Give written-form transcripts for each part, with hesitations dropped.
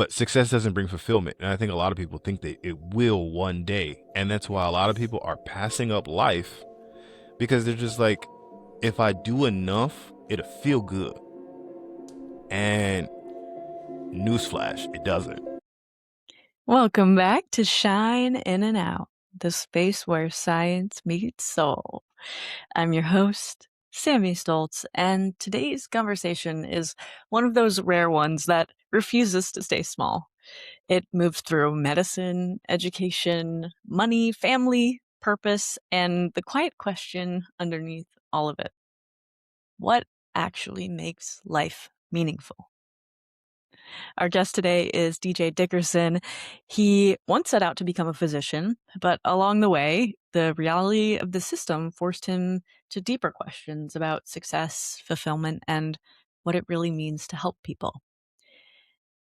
But success doesn't bring fulfillment. And I think a lot of people think that it will one day. And that's why a lot of people are passing up life because they're just like, if I do enough, it'll feel good. And newsflash, it doesn't. Welcome back to Shine In and Out, the space where science meets soul. I'm your host, Sammy Stoltz, and today's conversation is one of those rare ones that refuses to stay small. It moves through medicine, education, money, family, purpose, and the quiet question underneath all of it. What actually makes life meaningful? Our guest today is DJ Dickerson. He once set out to become a physician, but along the way, the reality of the system forced him to deeper questions about success, fulfillment, and what it really means to help people.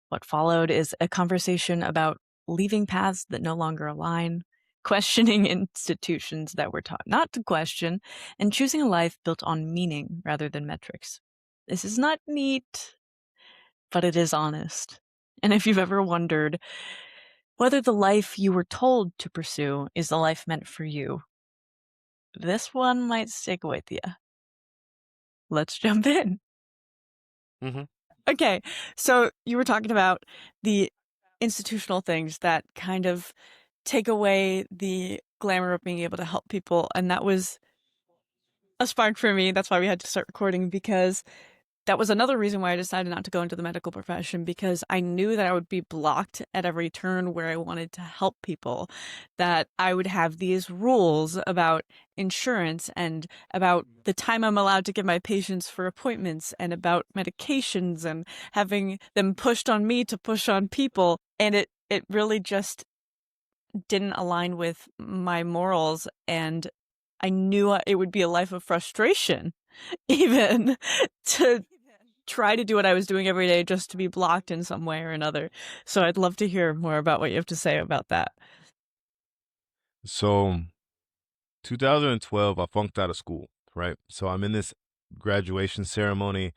What followed is a conversation about leaving paths that no longer align, questioning institutions that we're taught not to question, and choosing a life built on meaning rather than metrics. This is not neat, but it is honest. And if you've ever wondered whether the life you were told to pursue is the life meant for you, this one might stick with you. Let's jump in. Mm-hmm. Okay, so you were talking about the institutional things that kind of take away the glamour of being able to help people, and that was a spark for me. That's why we had to start recording, because that was another reason why I decided not to go into the medical profession, because I knew that I would be blocked at every turn where I wanted to help people, that I would have these rules about insurance and about the time I'm allowed to give my patients for appointments and about medications and having them pushed on me to push on people. And it really just didn't align with my morals. And I knew it would be a life of frustration, even to try to do what I was doing every day just to be blocked in some way or another. So I'd love to hear more about what you have to say about that. So 2012, I flunked out of school, right? So I'm in this graduation ceremony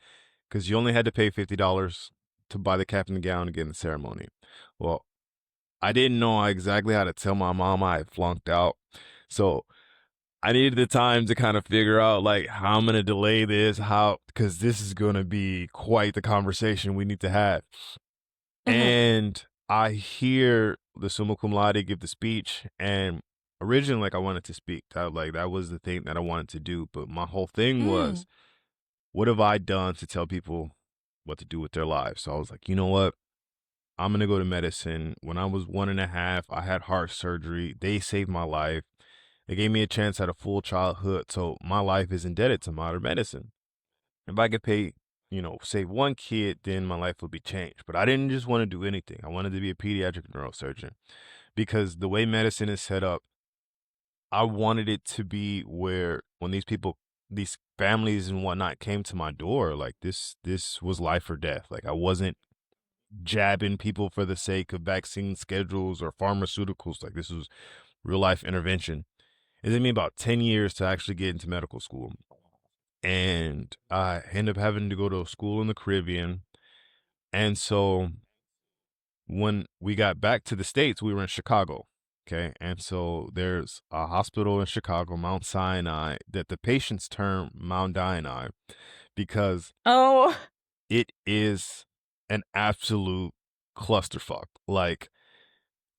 because you only had to pay $50 to buy the cap and the gown to get in the ceremony. Well, I didn't know exactly how to tell my mom I had flunked out. So I needed the time to kind of figure out like how I'm going to delay this, because this is going to be quite the conversation we need to have. Mm-hmm. And I hear the summa cum laude give the speech, and originally, like, I wanted to speak. That was the thing that I wanted to do. But my whole thing was, what have I done to tell people what to do with their lives? So I was like, you know what? I'm gonna go to medicine. When I was 1.5, I had heart surgery. They saved my life. They gave me a chance at a full childhood. So my life is indebted to modern medicine. If I could save one kid, then my life would be changed. But I didn't just want to do anything. I wanted to be a pediatric neurosurgeon because the way medicine is set up, I wanted it to be where when these families and whatnot came to my door, like this was life or death. Like I wasn't jabbing people for the sake of vaccine schedules or pharmaceuticals. Like this was real life intervention. It took me about 10 years to actually get into medical school. And I ended up having to go to a school in the Caribbean. And so when we got back to the States, we were in Chicago. Okay. And so there's a hospital in Chicago, Mount Sinai, that the patients term Mount Sinai because Oh, it is an absolute clusterfuck. Like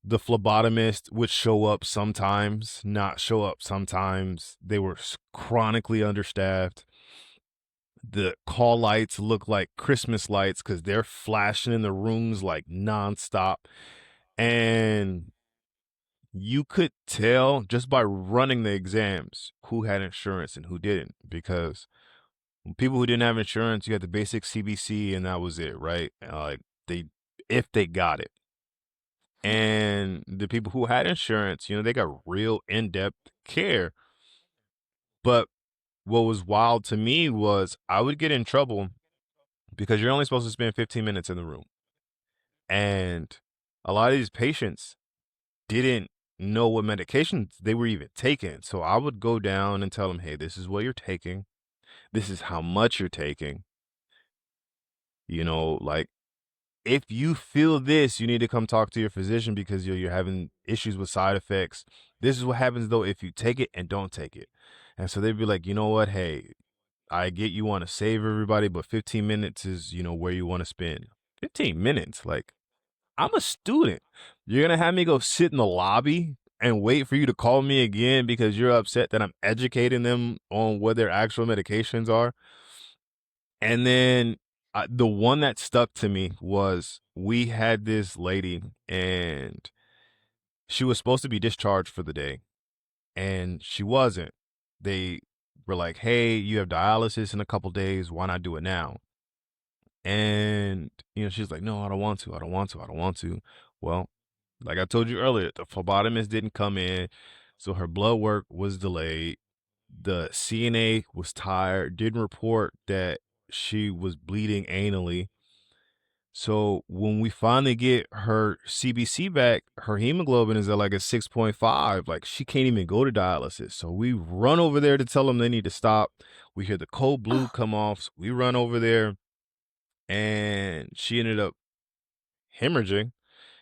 the phlebotomist would show up sometimes, not show up sometimes. They were chronically understaffed. The call lights look like Christmas lights because they're flashing in the rooms like nonstop. And you could tell just by running the exams who had insurance and who didn't. Because people who didn't have insurance, you had the basic CBC and that was it, right? If they got it. And the people who had insurance, they got real in-depth care. But what was wild to me was I would get in trouble because you're only supposed to spend 15 minutes in the room. And a lot of these patients didn't know what medications they were even taking. So I would go down and tell them, hey, this is what you're taking. This is how much you're taking. Like if you feel this, you need to come talk to your physician because you're having issues with side effects. This is what happens though if you take it and don't take it. And so they'd be like, you know what? Hey, I get you want to save everybody, but 15 minutes is, where you want to spend. 15 minutes? Like, I'm a student. You're going to have me go sit in the lobby and wait for you to call me again because you're upset that I'm educating them on what their actual medications are. And then the one that stuck to me was we had this lady and she was supposed to be discharged for the day and she wasn't. They were like, hey, you have dialysis in a couple days. Why not do it now? And, she's like, no, I don't want to. I don't want to. I don't want to. Well, like I told you earlier, the phlebotomist didn't come in. So her blood work was delayed. The CNA was tired, didn't report that she was bleeding anally. So when we finally get her CBC back, her hemoglobin is at like a 6.5. Like she can't even go to dialysis. So we run over there to tell them they need to stop. We hear the cold blue Oh, come off. So we run over there and she ended up hemorrhaging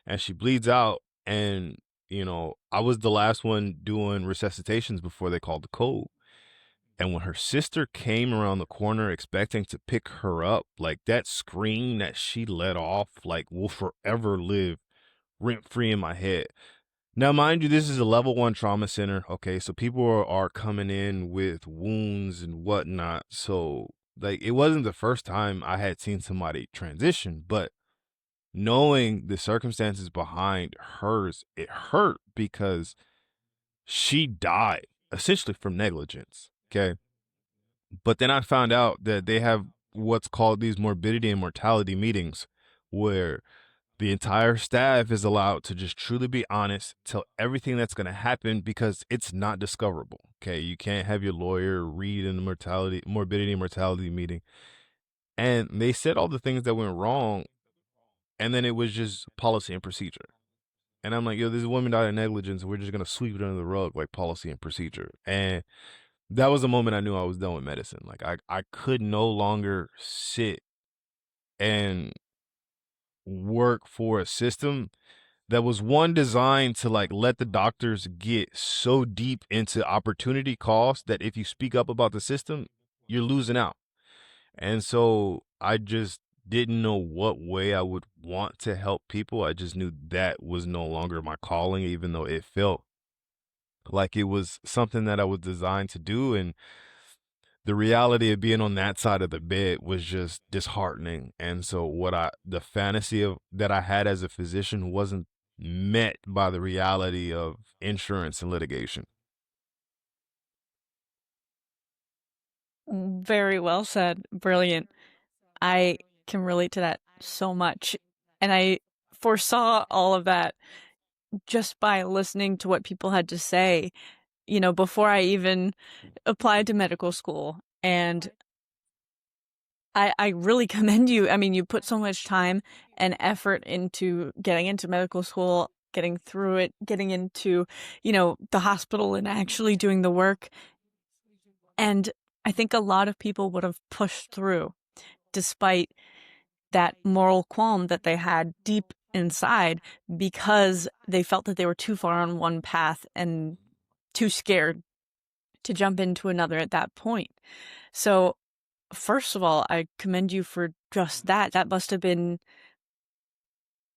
and she bleeds out. And, I was the last one doing resuscitations before they called the code. And when her sister came around the corner expecting to pick her up, like that scream that she let off, like will forever live rent free in my head. Now, mind you, this is a level 1 trauma center. Okay. So people are coming in with wounds and whatnot. So, like, it wasn't the first time I had seen somebody transition, but knowing the circumstances behind hers, it hurt because she died essentially from negligence. Okay. But then I found out that they have what's called these morbidity and mortality meetings where the entire staff is allowed to just truly be honest, tell everything that's going to happen because it's not discoverable. Okay. You can't have your lawyer read in the morbidity and mortality meeting. And they said all the things that went wrong. And then it was just policy and procedure. And I'm like, yo, this woman died of negligence. And we're just going to sweep it under the rug like policy and procedure. And that was the moment I knew I was done with medicine. Like I could no longer sit and work for a system that was one designed to like let the doctors get so deep into opportunity cost that if you speak up about the system, you're losing out. And so I just didn't know what way I would want to help people. I just knew that was no longer my calling, even though it felt like it was something that I was designed to do. And the reality of being on that side of the bed was just disheartening. And so the fantasy of that I had as a physician wasn't met by the reality of insurance and litigation. very well said. Brilliant. I can relate to that so much. And I foresaw all of that just by listening to what people had to say, before I even applied to medical school. And I really commend you. I mean, you put so much time and effort into getting into medical school, getting through it, getting into, the hospital and actually doing the work. And I think a lot of people would have pushed through despite that moral qualm that they had deep inside because they felt that they were too far on one path and too scared to jump into another at that point. So, first of all, I commend you for just that. That must have been,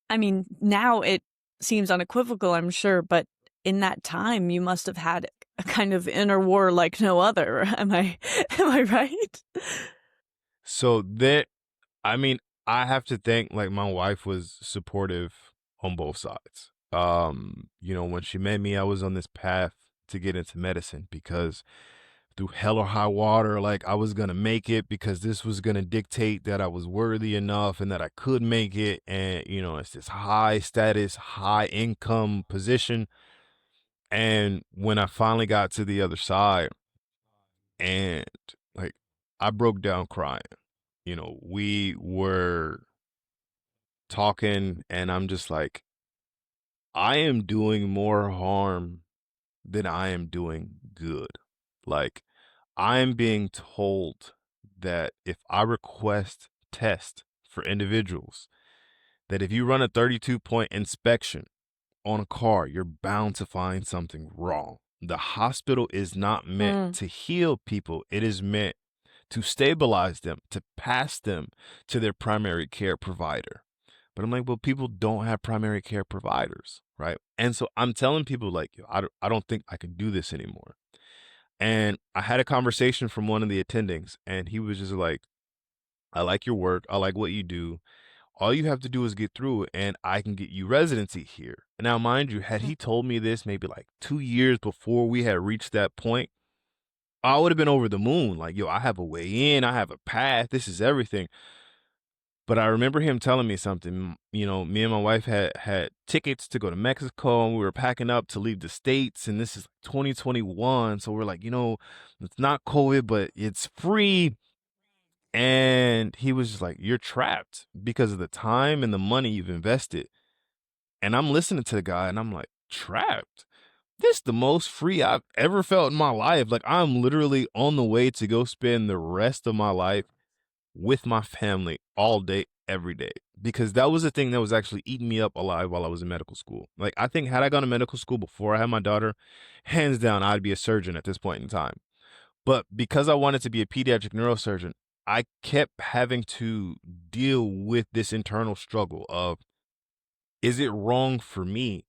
I mean, now it seems unequivocal, I'm sure, but in that time you must have had a kind of inner war like no other. Am I right? So that, I mean, I have to think like my wife was supportive on both sides. When she met me, I was on this path to get into medicine because through hell or high water, like I was going to make it because this was going to dictate that I was worthy enough and that I could make it. And, it's this high status, high income position. And when I finally got to the other side and like I broke down crying, we were talking and I'm just like, I am doing more harm than I am doing good. Like, I am being told that if I request tests for individuals, that if you run a 32-point inspection on a car, you're bound to find something wrong. The hospital is not meant Mm. to heal people. It is meant to stabilize them, to pass them to their primary care provider. But I'm like, well, people don't have primary care providers, right? And so I'm telling people like, yo, I don't think I can do this anymore. And I had a conversation from one of the attendings, and he was just like, I like your work. I like what you do. All you have to do is get through it, and I can get you residency here. Now, mind you, had Mm. he told me this maybe like 2 years before we had reached that point, I would have been over the moon. Like, yo, I have a way in, I have a path, this is everything. But I remember him telling me something. You know, me and my wife had tickets to go to Mexico, and we were packing up to leave the States, and this is 2021. So we're like, it's not COVID, but it's free. And he was just like, you're trapped because of the time and the money you've invested. And I'm listening to the guy, and I'm like, trapped? This is the most free I've ever felt in my life. Like, I'm literally on the way to go spend the rest of my life with my family all day, every day. Because that was the thing that was actually eating me up alive while I was in medical school. Like, I think had I gone to medical school before I had my daughter, hands down, I'd be a surgeon at this point in time. But because I wanted to be a pediatric neurosurgeon, I kept having to deal with this internal struggle of, is it wrong for me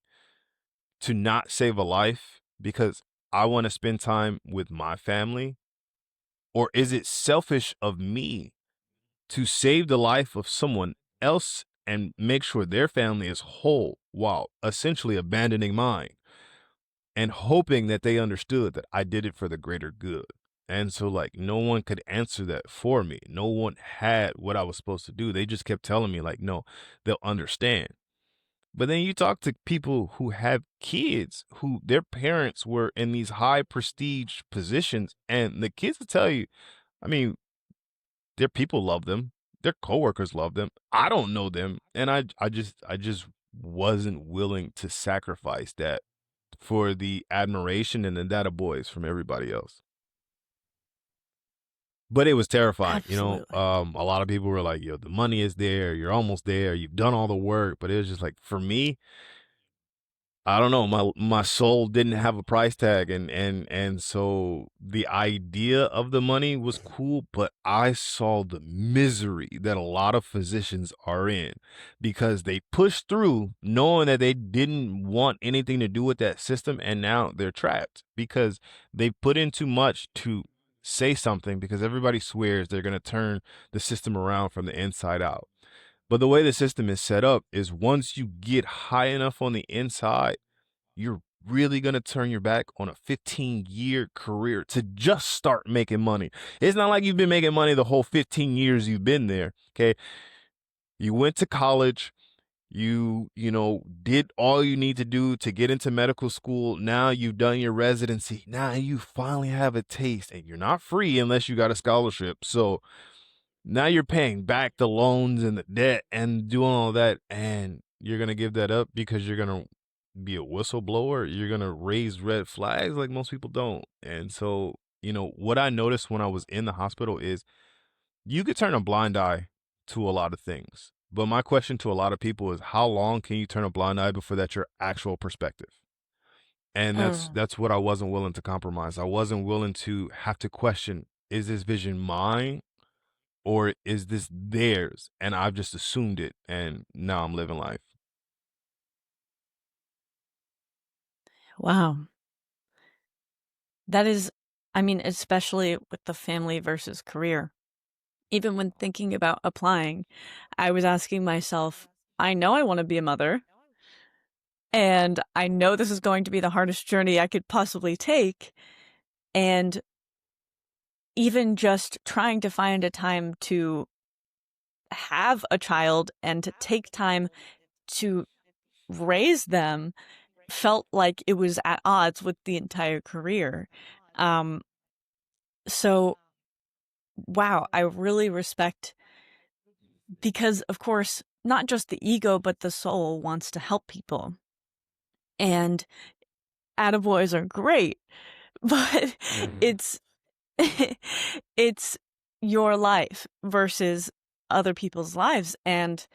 to not save a life because I want to spend time with my family? Or is it selfish of me to save the life of someone else and make sure their family is whole while essentially abandoning mine and hoping that they understood that I did it for the greater good? And so, like, no one could answer that for me. No one had what I was supposed to do. They just kept telling me, like, no, they'll understand. But then you talk to people who have kids who their parents were in these high prestige positions, and the kids will tell you, I mean, their people love them, their coworkers love them. I don't know them, and I just wasn't willing to sacrifice that for the admiration and the data boys from everybody else. But it was terrifying, Absolutely. a lot of people were like, yo, the money is there, you're almost there, you've done all the work. But it was just like, for me, I don't know. My soul didn't have a price tag, and so the idea of the money was cool, but I saw the misery that a lot of physicians are in because they pushed through knowing that they didn't want anything to do with that system, and now they're trapped because they put in too much to say something because everybody swears they're going to turn the system around from the inside out. But the way the system is set up is once you get high enough on the inside, you're really going to turn your back on a 15-year career to just start making money. It's not like you've been making money the whole 15 years you've been there. Okay. You went to college. You did all you need to do to get into medical school. Now you've done your residency. Now you finally have a taste, and you're not free unless you got a scholarship. So now you're paying back the loans and the debt and doing all that, and you're going to give that up because you're going to be a whistleblower. You're going to raise red flags like most people don't. And so, what I noticed when I was in the hospital is you could turn a blind eye to a lot of things. But my question to a lot of people is, how long can you turn a blind eye before that's your actual perspective? And that's Mm. that's what I wasn't willing to compromise. I wasn't willing to have to question, is this vision mine or is this theirs? And I've just assumed it, and now I'm living life. Wow. That is, I mean, especially with the family versus career. Even when thinking about applying, I was asking myself, I know I want to be a mother, and I know this is going to be the hardest journey I could possibly take. And even just trying to find a time to have a child and to take time to raise them felt like it was at odds with the entire career. Um, so, wow, I really respect because, of course, not just the ego, but the soul wants to help people. And attaboys are great, but it's it's your life versus other people's lives. And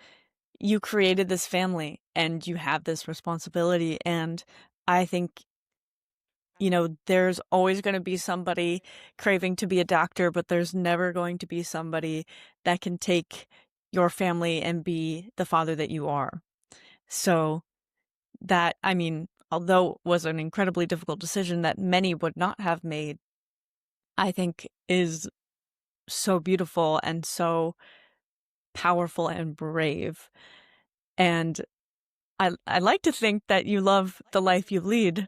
you created this family and you have this responsibility. And I think, there's always going to be somebody craving to be a doctor, but there's never going to be somebody that can take your family and be the father that you are. So that, I mean, although it was an incredibly difficult decision that many would not have made, I think is so beautiful and so powerful and brave. And I like to think that you love the life you lead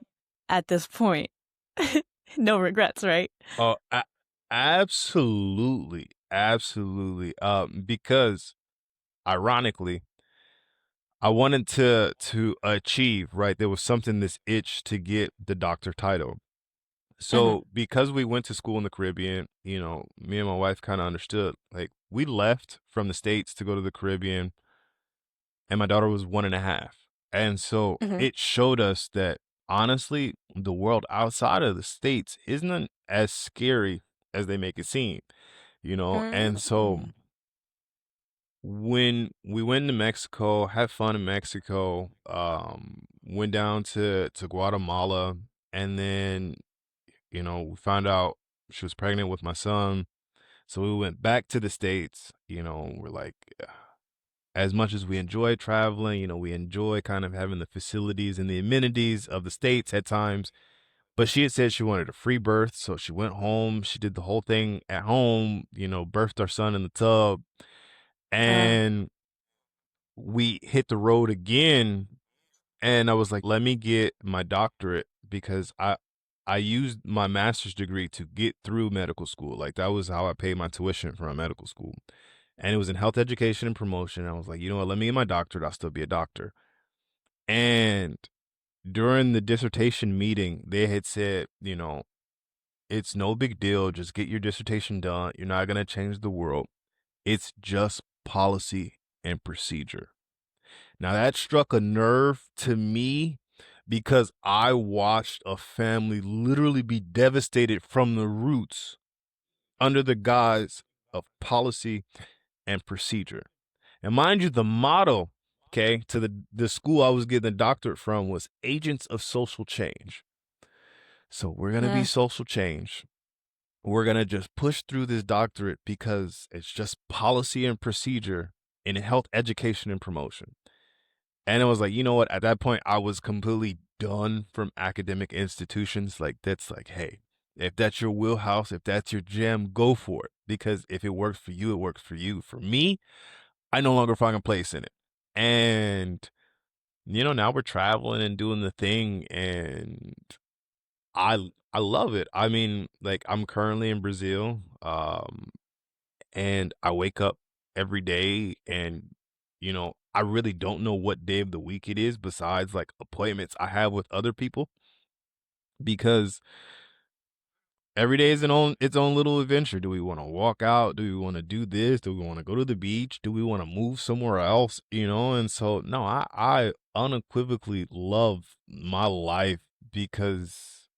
at this point. No regrets, right? Oh, absolutely, absolutely. Because ironically, I wanted to achieve, right? There was something, this itch to get the doctor title. Mhm. So because we went to school in the Caribbean, me and my wife kind of understood. Like, we left from the States to go to the Caribbean, and my daughter was 1.5. And so Mhm. it showed us that honestly, the world outside of the States isn't as scary as they make it seem, And so Mm. when we went to Mexico, had fun in Mexico, went down to Guatemala, and then, we found out she was pregnant with my son. So we went back to the States. We're like, as much as we enjoy traveling, we enjoy kind of having the facilities and the amenities of the States at times. But she had said she wanted a free birth. So she went home. She did the whole thing at home, birthed our son in the tub. Uh, And we hit the road again. And I was like, let me get my doctorate, because I used my master's degree to get through medical school. Like, that was how I paid my tuition for my medical school. And it was in health education and promotion. I was like, you know what, let me get my doctorate. I'll still be a doctor. And during the dissertation meeting, they had said, it's no big deal. Just get your dissertation done. You're not going to change the world. It's just policy and procedure. Now, that struck a nerve to me, because I watched a family literally be devastated from the roots under the guise of policy and procedure. And mind you, the motto, okay, to the school I was getting the doctorate from was agents of social change. So we're going to be eh. social change. We're going to just push through this doctorate because it's just policy and procedure in health education and promotion. And it was like, you know what? At that point, I was completely done from academic institutions. Like, that's like, hey, if that's your wheelhouse, if that's your jam, go for it. Because if it works for you, it works for you. For me, I no longer find a place in it. And, now we're traveling and doing the thing, and I love it. I mean, like, I'm currently in Brazil, and I wake up every day, and, I really don't know what day of the week it is besides like appointments I have with other people, because every day is its own little adventure. Do we want to walk out? Do we want to do this? Do we want to go to the beach? Do we want to move somewhere else? And so, no, I unequivocally love my life, because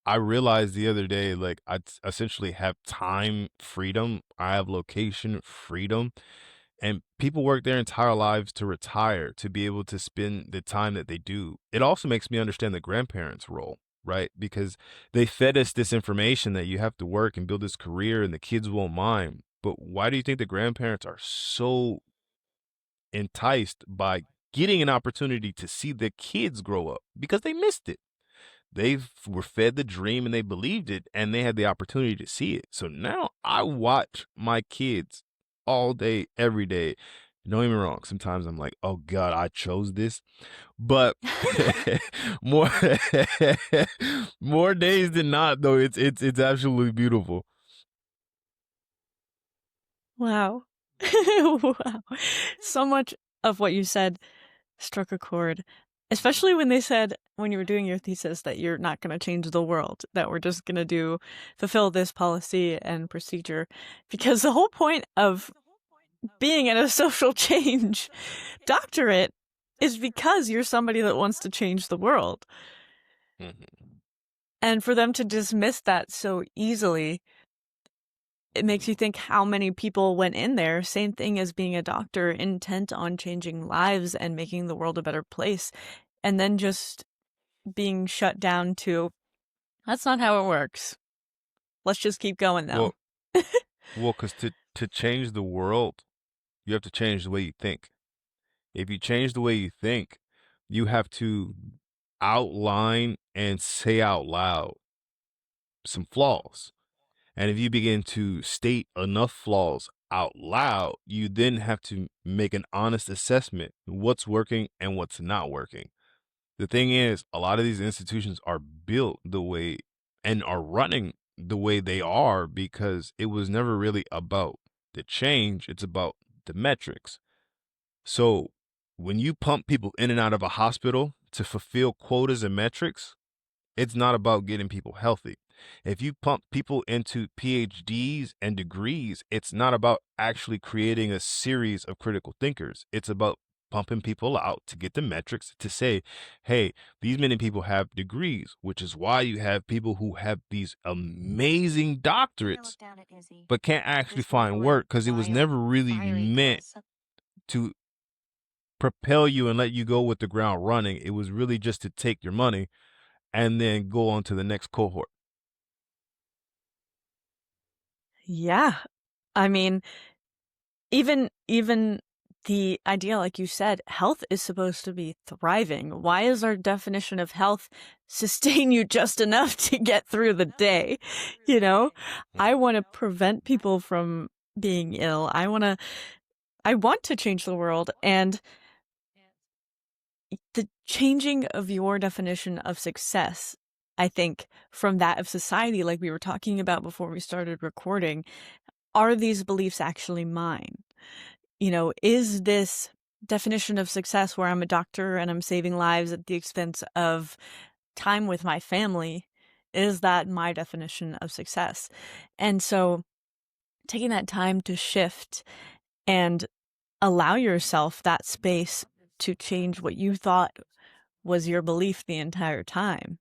I realized the other day, like, essentially have time freedom. I have location freedom. And people work their entire lives to retire, to be able to spend the time that they do. It also makes me understand the grandparents' role, right? Because they fed us this information that you have to work and build this career and the kids won't mind. But why do you think the grandparents are so enticed by getting an opportunity to see their kids grow up? Because they missed it. They were fed the dream and they believed it, and they had the opportunity to see it. So now I watch my kids all day, every day. Don't get me wrong. Sometimes I'm like, oh God, I chose this. But more more days than not, though, it's absolutely beautiful. Wow. Wow. So much of what you said struck a chord, especially when they said when you were doing your thesis that you're not going to change the world, that we're just going to fulfill this policy and procedure. Because the whole point of being in a social change doctorate is because you're somebody that wants to change the world. Mhm. And for them to dismiss that so easily it makes you think how many people went in there, same thing as being a doctor, intent on changing lives and making the world a better place, and then just being shut down to, that's not how it works. Let's just keep going though. Well, because to change the world, you have to change the way you think. If you change the way you think, you have to outline and say out loud some flaws. And if you begin to state enough flaws out loud, you then have to make an honest assessment what's working and what's not working. The thing is, a lot of these institutions are built the way and are running the way they are because it was never really about the change, it's about the metrics. So when you pump people in and out of a hospital to fulfill quotas and metrics, it's not about getting people healthy. If you pump people into PhDs and degrees, it's not about actually creating a series of critical thinkers. It's about pumping people out to get the metrics to say, hey, these many people have degrees, which is why you have people who have these amazing doctorates, but can't actually find work because it was never really meant to propel you and let you go with the ground running. It was really just to take your money and then go on to the next cohort. Yeah. I mean, even the idea, like you said, health is supposed to be thriving. Why is our definition of health sustain you just enough to get through the day? You know, I want to prevent people from being ill. I want to change the world. And the changing of your definition of success, I think, from that of society, like we were talking about before we started recording, are these beliefs actually mine? You know, is this definition of success where I'm a doctor and I'm saving lives at the expense of time with my family, is that my definition of success? And so taking that time to shift and allow yourself that space to change what you thought was your belief the entire time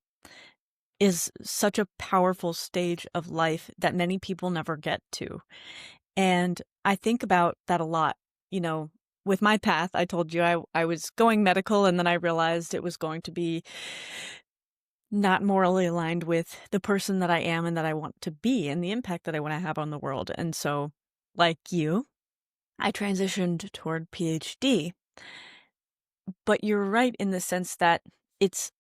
is such a powerful stage of life that many people never get to. And I think about that a lot. You know, with my path, I told you I was going medical, and then I realized it was going to be not morally aligned with the person that I am and that I want to be and the impact that I want to have on the world. And so, like you, I transitioned toward PhD. But you're right in the sense that it's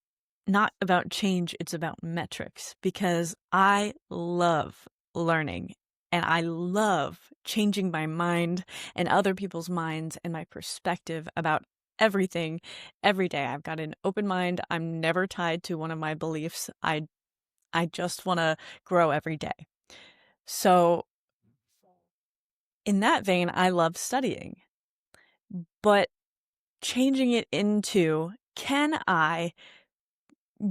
not about change, it's about metrics, because I love learning and I love changing my mind and other people's minds and my perspective about everything every day. I've got an open mind. I'm never tied to one of my beliefs. I just want to grow every day. So in that vein, I love studying. But changing it into, can I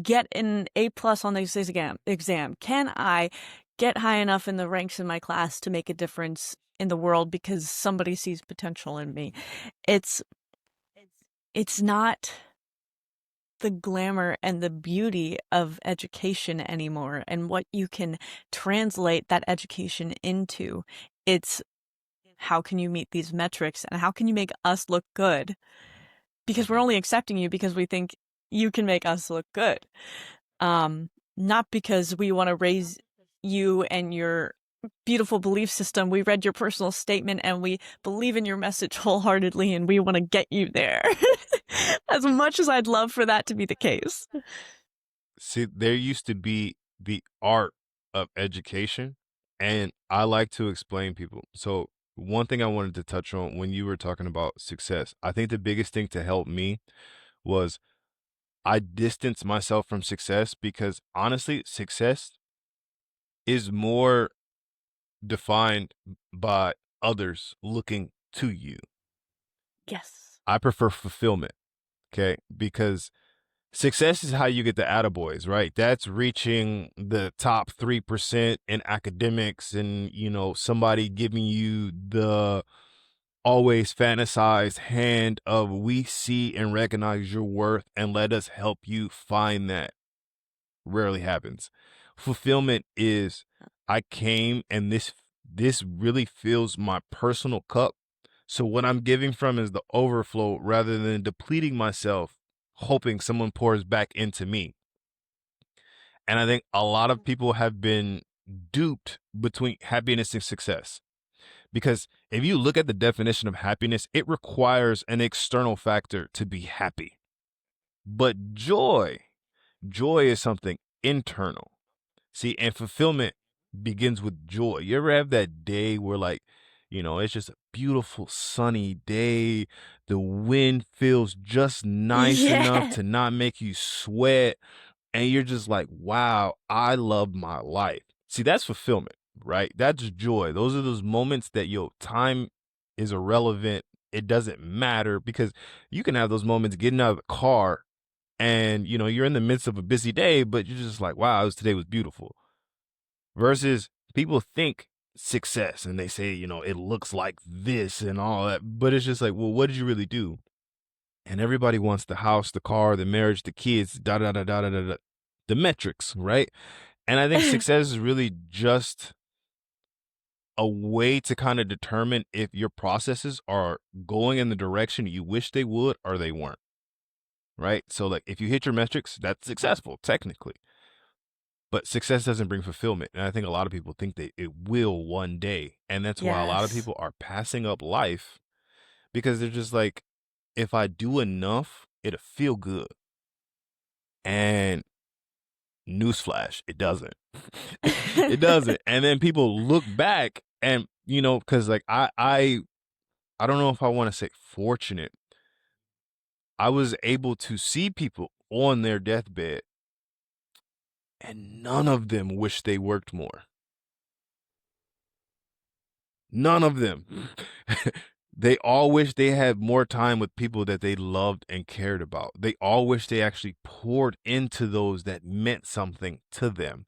get an A+ on this exam? Can I get high enough in the ranks in my class to make a difference in the world because somebody sees potential in me? It's not the glamour and the beauty of education anymore and what you can translate that education into. It's how can you meet these metrics and how can you make us look good? Because we're only accepting you because we think you can make us look good. Not because we want to raise you and your beautiful belief system. We read your personal statement and we believe in your message wholeheartedly and we want to get you there. As much as I'd love for that to be the case. See, there used to be the art of education, and I like to explain people. So one thing I wanted to touch on when you were talking about success, I think the biggest thing to help me was I distanced myself from success because honestly, success is more defined by others looking to you. Yes. I prefer fulfillment, okay? Because success is how you get the attaboys, right? That's reaching the top 3% in academics and, you know, somebody giving you the always fantasized hand of we see and recognize your worth and let us help you find that. Rarely happens. Fulfillment is I came and this this really fills my personal cup. So what I'm giving from is the overflow rather than depleting myself, hoping someone pours back into me. And I think a lot of people have been duped between happiness and success. Because if you look at the definition of happiness, it requires an external factor to be happy. But joy is something internal. See, and fulfillment begins with joy. You ever have that day where, like, it's just a beautiful sunny day. The wind feels just nice enough Yeah. to not make you sweat. And you're just like, wow, I love my life. See, that's fulfillment, right? That's joy. Those are those moments that, time is irrelevant. It doesn't matter because you can have those moments getting out of the car and, you're in the midst of a busy day, but you're just like, wow, today was beautiful. Versus people think success and they say, it looks like this and all that. But it's just like, well, what did you really do? And everybody wants the house, the car, the marriage, the kids, da da da da da da, da, the metrics, right? And I think success is really just a way to kind of determine if your processes are going in the direction you wish they would or they weren't, right? So, like, if you hit your metrics, that's successful, technically. But success doesn't bring fulfillment. And I think a lot of people think that it will one day. And that's why a lot of Yes. people are passing up life because they're just like, if I do enough, it'll feel good. And newsflash, it doesn't. It doesn't. And then people look back and, because like I don't know if I want to say fortunate. I was able to see people on their deathbed and none of them wish they worked more. None of them. They all wish they had more time with people that they loved and cared about. They all wish they actually poured into those that meant something to them.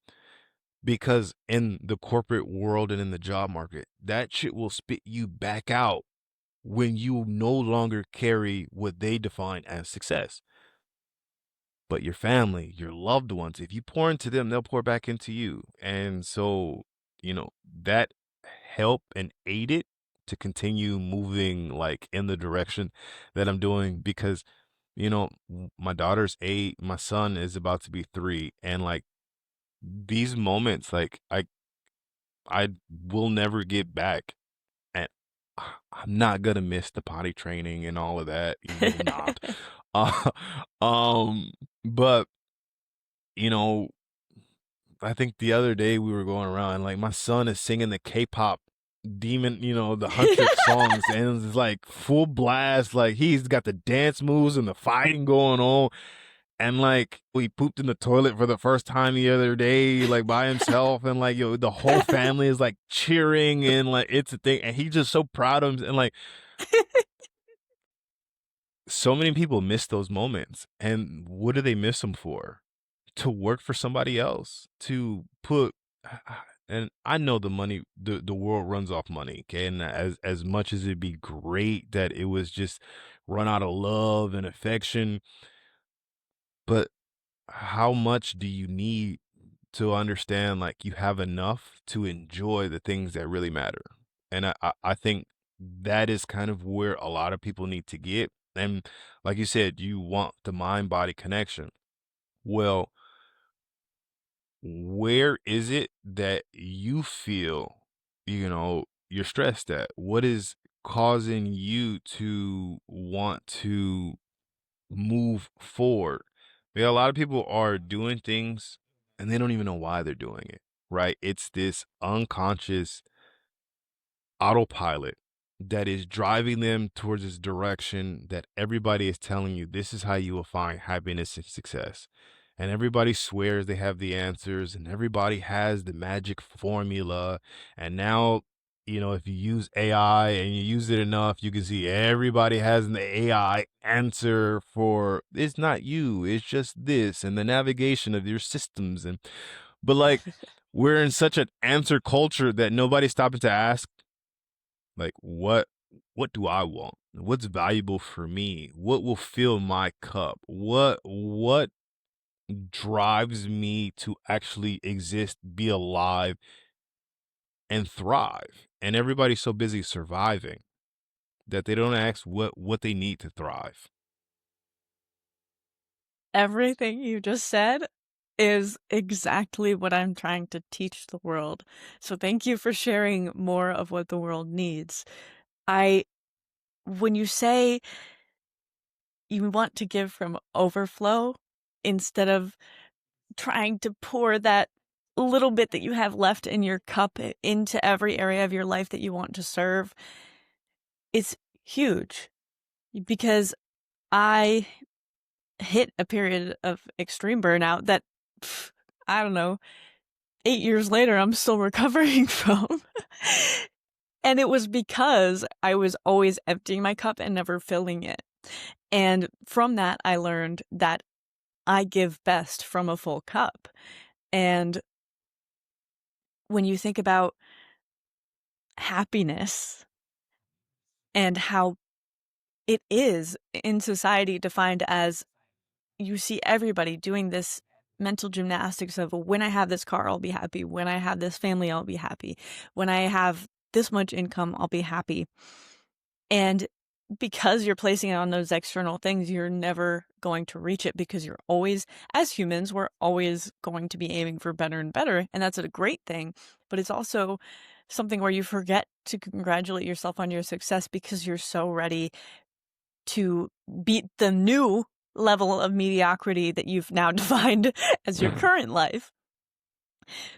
Because in the corporate world and in the job market, that shit will spit you back out when you no longer carry what they define as success. But your family, your loved ones, if you pour into them, they'll pour back into you. And so, that help and aid it to continue moving like in the direction that I'm doing because, my daughter's 8, my son is about to be 3. And like these moments, like I will never get back. And I'm not gonna miss the potty training and all of that. You will not. Uh, but you know, I think the other day we were going around, like my son is singing the K-pop demon, the Huntrick songs, and it's like full blast. Like he's got the dance moves and the fighting going on. And like he pooped in the toilet for the first time the other day, like by himself, and like the whole family is like cheering and like it's a thing, and he's just so proud of him. And like so many people miss those moments, and what do they miss them for? To work for somebody else, to put, and I know the money, the world runs off money, okay? And as much as it'd be great that it was just run out of love and affection, but how much do you need to understand like you have enough to enjoy the things that really matter? And I think that is kind of where a lot of people need to get. And like you said, you want the mind body connection. Well, where is it that you feel, you're stressed at? What is causing you to want to move forward? Yeah, a lot of people are doing things and they don't even know why they're doing it, right? It's this unconscious autopilot that is driving them towards this direction that everybody is telling you this is how you will find happiness and success. And everybody swears they have the answers and everybody has the magic formula. And now, if you use AI and you use it enough, you can see everybody has an AI answer for it's not you, it's just this and the navigation of your systems. But like, we're in such an answer culture that nobody's stopping to ask, like, what do I want? What's valuable for me? What will fill my cup? What drives me to actually exist, be alive, and thrive. And everybody's so busy surviving that they don't ask what they need to thrive. Everything you just said is exactly what I'm trying to teach the world. So thank you for sharing more of what the world needs. I When you say you want to give from overflow instead of trying to pour that little bit that you have left in your cup into every area of your life that you want to serve, it's huge because I hit a period of extreme burnout that, I don't know, 8 years later, I'm still recovering from. And it was because I was always emptying my cup and never filling it. And from that, I learned that I give best from a full cup. And when you think about happiness and how it is in society defined as you see everybody doing this mental gymnastics of when I have this car, I'll be happy. When I have this family, I'll be happy. When I have this much income, I'll be happy. And because you're placing it on those external things, you're never going to reach it because you're always, as humans, we're always going to be aiming for better and better. And that's a great thing. But it's also something where you forget to congratulate yourself on your success because you're so ready to beat the new level of mediocrity that you've now defined as your current life.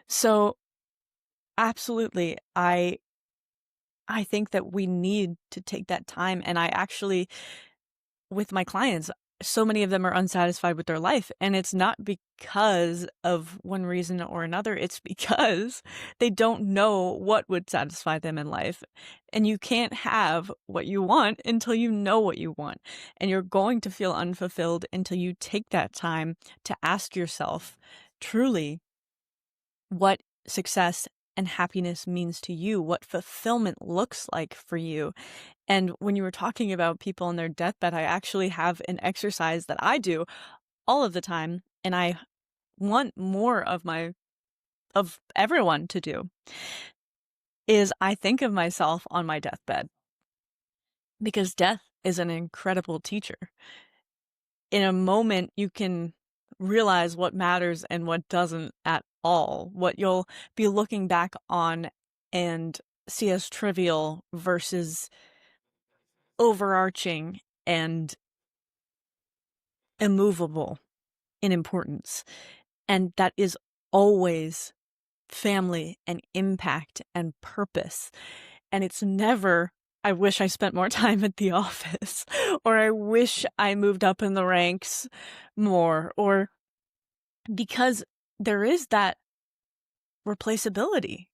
So absolutely, I think that we need to take that time. And I actually, with my clients, so many of them are unsatisfied with their life. And it's not because of one reason or another. It's because they don't know what would satisfy them in life. And you can't have what you want until you know what you want. And you're going to feel unfulfilled until you take that time to ask yourself truly what success and happiness means to you, what fulfillment looks like for you. And when you were talking about people on their deathbed, I actually have an exercise that I do all of the time, and I want more of everyone to do, is I think of myself on my deathbed because death is an incredible teacher. In a moment, you can realize what matters and what doesn't at all, what you'll be looking back on and see as trivial versus overarching and immovable in importance. And that is always family and impact and purpose. And it's never, I wish I spent more time at the office, or I wish I moved up in the ranks more, or because there is that replaceability.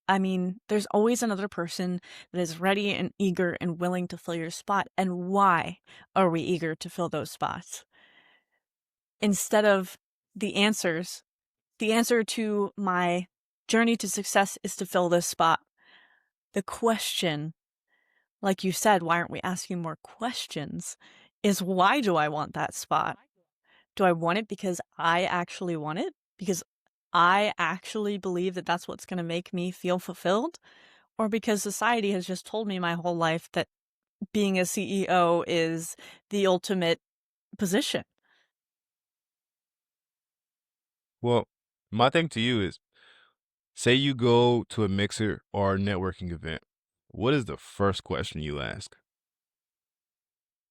There's always another person that is ready and eager and willing to fill your spot. And why are we eager to fill those spots? Instead of the answers, the answer to my journey to success is to fill this spot. The question, like you said, why aren't we asking more questions, is why do I want that spot? Do I want it because I actually want it? Because I actually believe that that's what's going to make me feel fulfilled? Or because society has just told me my whole life that being a CEO is the ultimate position? Well, my thing to you is, say you go to a mixer or a networking event. What is the first question you ask?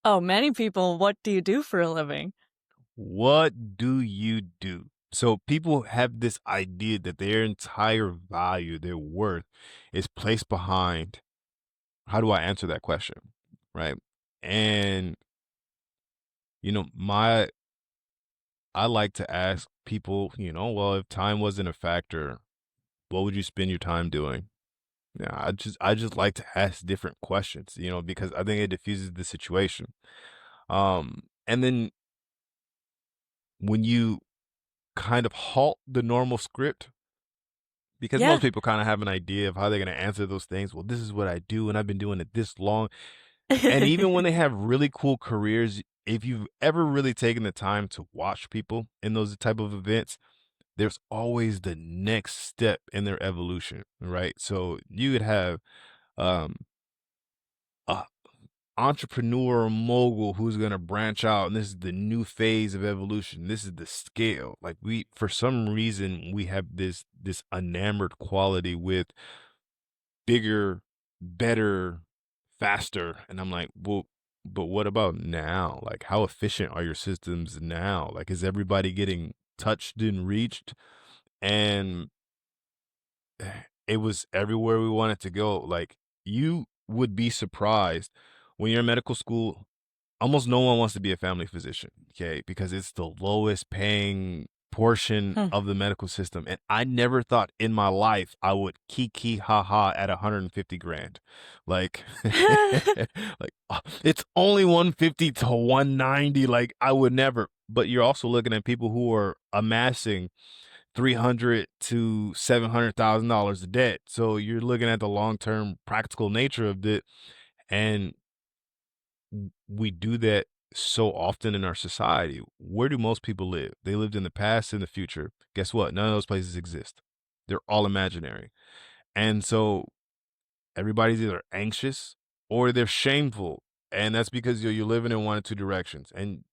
Oh, many people, what do you do for a living? What do you do? So people have this idea that their entire value, their worth, is placed behind how do I answer that question, right? And my I like to ask people, well, if time wasn't a factor, what would you spend your time doing? Yeah, I just like to ask different questions, because I think it diffuses the situation. And then when you kind of halt the normal script, because Yeah. most people kind of have an idea of how they're going to answer those things. Well, this is what I do, and I've been doing it this long. And even when they have really cool careers, if you've ever really taken the time to watch people in those type of events, there's always the next step in their evolution, right? So you would have um a entrepreneur or mogul who's going to branch out, and this is the new phase of evolution. This is the scale. Like, we, for some reason, we have this enamored quality with bigger, better, faster. And I'm like, well, but what about now? Like, how efficient are your systems now? Like, is everybody getting touched and reached? And it was everywhere we wanted to go. Like, you would be surprised when you're in medical school. Almost no one wants to be a family physician, okay? Because it's the lowest paying portion Hmm. of the medical system. And I never thought in my life I would kiki ha ha at 150 grand. Like, like, it's only 150 to 190. Like, I would never. But you're also looking at people who are amassing 300 to $700,000 of debt. So you're looking at the long term practical nature of it. And we do that so often in our society. Where do most people live? They lived in the past and the future. Guess what? None of those places exist. They're all imaginary. And so everybody's either anxious or they're shameful. And that's because you're living in one of two directions. And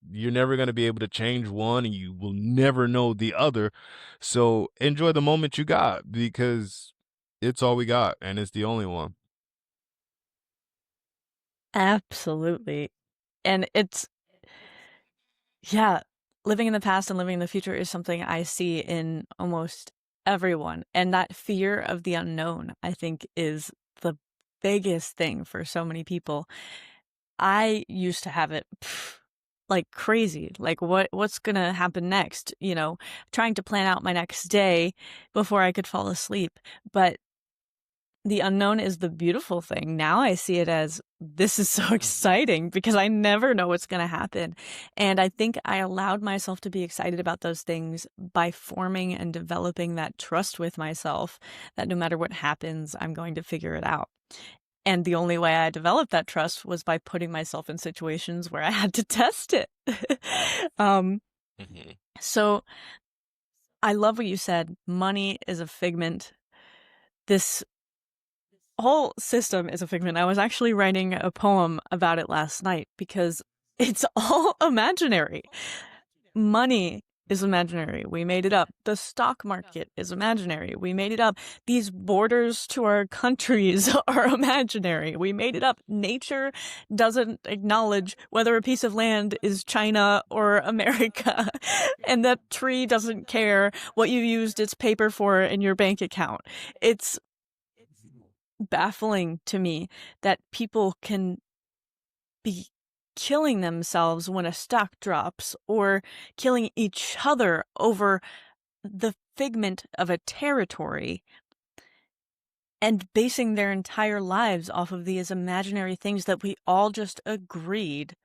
you're never going to be able to change one, and you will never know the other. So enjoy the moment you got, because it's all we got and it's the only one. Absolutely. And it's yeah, living in the past and living in the future is something I see in almost everyone. And that fear of the unknown, I think, is the biggest thing for so many people. I used to have it like crazy. Like what's going to happen next, trying to plan out my next day before I could fall asleep. But the unknown is the beautiful thing. Now I see it as this is so exciting because I never know what's going to happen. And I think I allowed myself to be excited about those things by forming and developing that trust with myself that no matter what happens, I'm going to figure it out. And the only way I developed that trust was by putting myself in situations where I had to test it. um, Mhm. so I love what you said. Money is a figment. This whole system is a figment. I was actually writing a poem about it last night because it's all imaginary. Money is imaginary. We made it up. The stock market is imaginary. We made it up. These borders to our countries are imaginary. We made it up. Nature doesn't acknowledge whether a piece of land is China or America. And that tree doesn't care what you used its paper for in your bank account. It's baffling to me that people can be killing themselves when a stock drops or killing each other over the figment of a territory and basing their entire lives off of these imaginary things that we all just agreed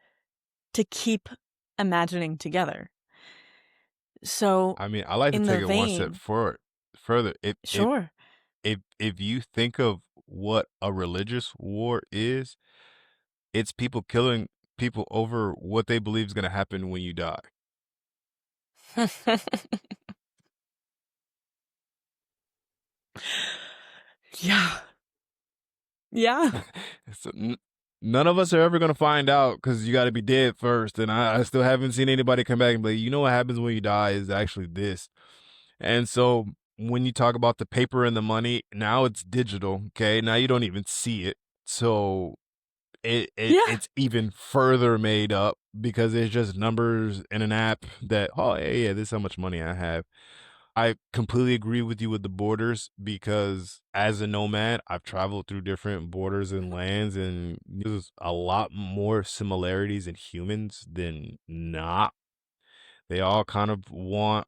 to keep imagining together. So, I mean, I like to in take the it one step vein, forward further. sure. If you think of what a religious war is, it's people killing people over what they believe is going to happen when you die. Yeah. Yeah. So none of us are ever going to find out, because you got to be dead first. And I still haven't seen anybody come back and be like, you know what happens when you die is actually this. And so when you talk about the paper and the money, now it's digital. Okay. Now you don't even see it. So Yeah. it's even further made up, because it's just numbers in an app that, oh, hey, yeah, this is how much money I have. I completely agree with you with the borders, because as a nomad, I've traveled through different borders and lands, and there's a lot more similarities in humans than not. They all kind of want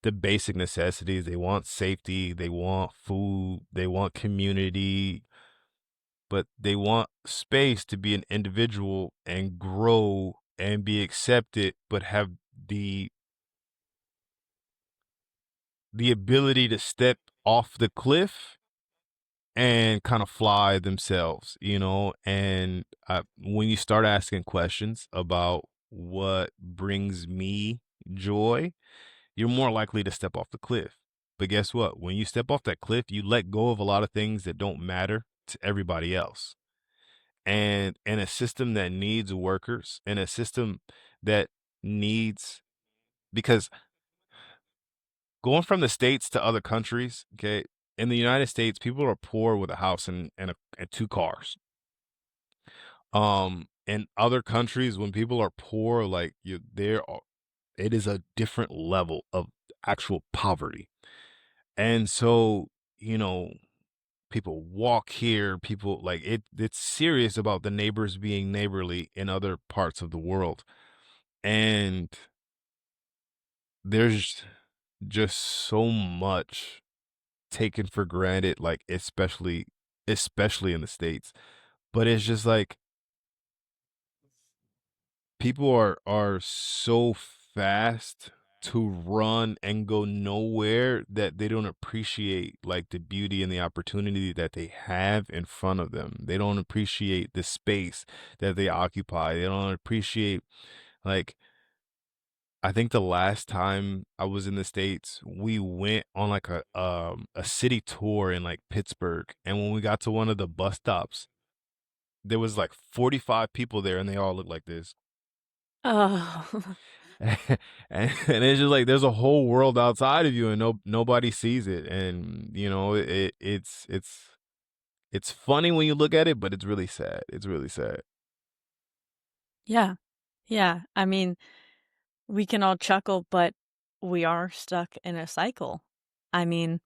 the basic necessities. They want safety, they want food, they want community, but they want space to be an individual and grow and be accepted, but have the the ability to step off the cliff and kind of fly themselves, And when you start asking questions about what brings me joy, you're more likely to step off the cliff. But guess what? When you step off that cliff, you let go of a lot of things that don't matter to everybody else. And in a system that needs workers, in a system that needs, because going from the States to other countries, okay, in the United States, people are poor with a house and two cars. In other countries, when people are poor, like you, it is a different level of actual poverty. And so, you know, people walk here, people like it's serious about the neighbors being neighborly in other parts of the world. And there's just so much taken for granted, like especially in the States. But it's just like people are so fast to run and go nowhere that they don't appreciate like the beauty and the opportunity that they have in front of them. They don't appreciate the space that they occupy. They don't appreciate like I think the last time I was in the States, we went on like a city tour in like Pittsburgh, and when we got to one of the bus stops, there was like 45 people there and they all looked like this. Oh, And it's just like there's a whole world outside of you and nobody sees it. And you know, it's funny when you look at it, but it's really sad. It's really sad. yeah. Yeah. I mean, we can all chuckle, but we are stuck in a cycle. I mean,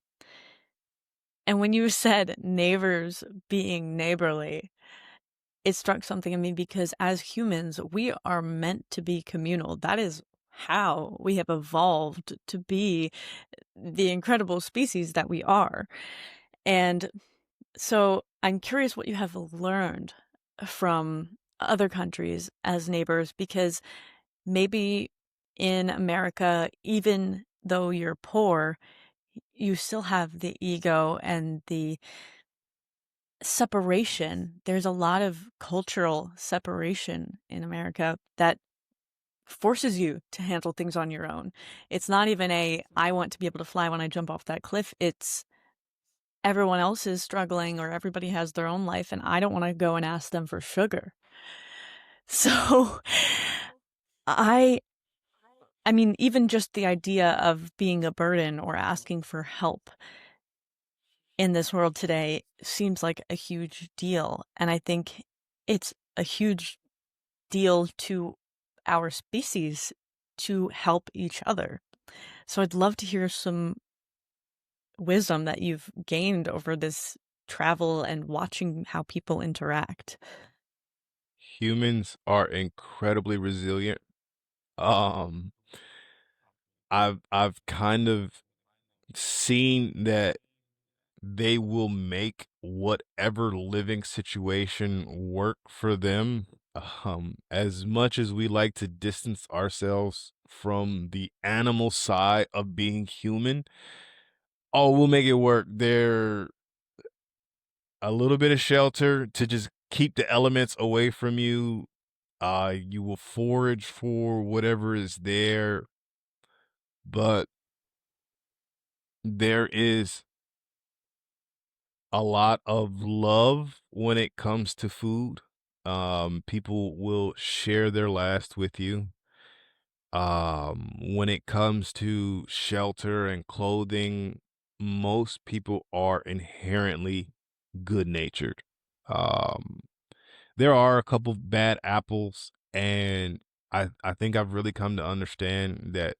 and when you said neighbors being neighborly, it struck something in me because as humans, we are meant to be communal. That is how we have evolved to be the incredible species that we are. And so I'm curious what you have learned from other countries as neighbors, because maybe in America, even though you're poor, you still have the ego and the separation. There's a lot of cultural separation in America that forces you to handle things on your own. It's not even I want to be able to fly when I jump off that cliff. It's everyone else is struggling or everybody has their own life and I don't want to go and ask them for sugar. So I I mean, even just the idea of being a burden or asking for help in this world today seems like a huge deal. And I think it's a huge deal to our species to help each other. So I'd love to hear some wisdom that you've gained over this travel and watching how people interact. Humans are incredibly resilient. Um, I've kind of seen that they will make whatever living situation work for them. As much as we like to distance ourselves from the animal side of being human, oh, we'll make it work. They're a little bit of shelter to just keep the elements away from you. You will forage for whatever is there, but there is a lot of love when it comes to food. People will share their last with you. When it comes to shelter and clothing, most people are inherently good natured. Um, there are a couple of bad apples, and I think I've really come to understand that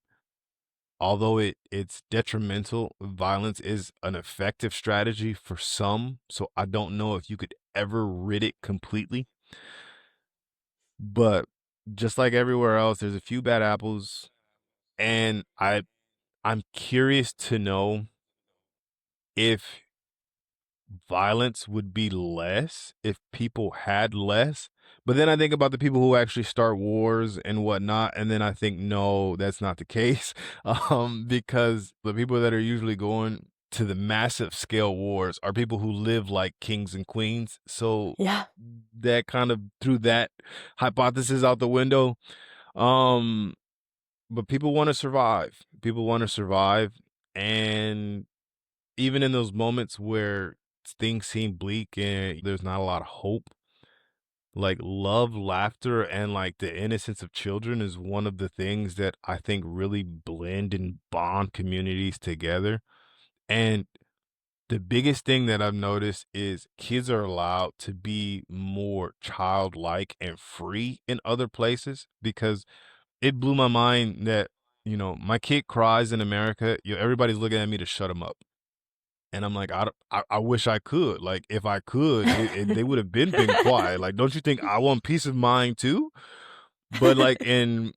although it's detrimental, violence is an effective strategy for some. So I don't know if you could ever rid it completely. But just like everywhere else, there's a few bad apples, and I'm curious to know if violence would be less if people had less. But then I think about the people who actually start wars and whatnot, and then I think no, that's not the case. Because the people that are usually going to the massive scale wars are people who live like kings and queens. So Yeah. that kind of threw that hypothesis out the window. Um, but people want to survive. People want to survive, and even in those moments where things seem bleak and there's not a lot of hope, like love, laughter, and like the innocence of children is one of the things that I think really blend and bond communities together. And the biggest thing that I've noticed is kids are allowed to be more childlike and free in other places because it blew my mind that, my kid cries in America, everybody's looking at me to shut him up. And I'm like, I wish I could. Like, if I could, they would have been quiet. Like, don't you think I want peace of mind too? But like in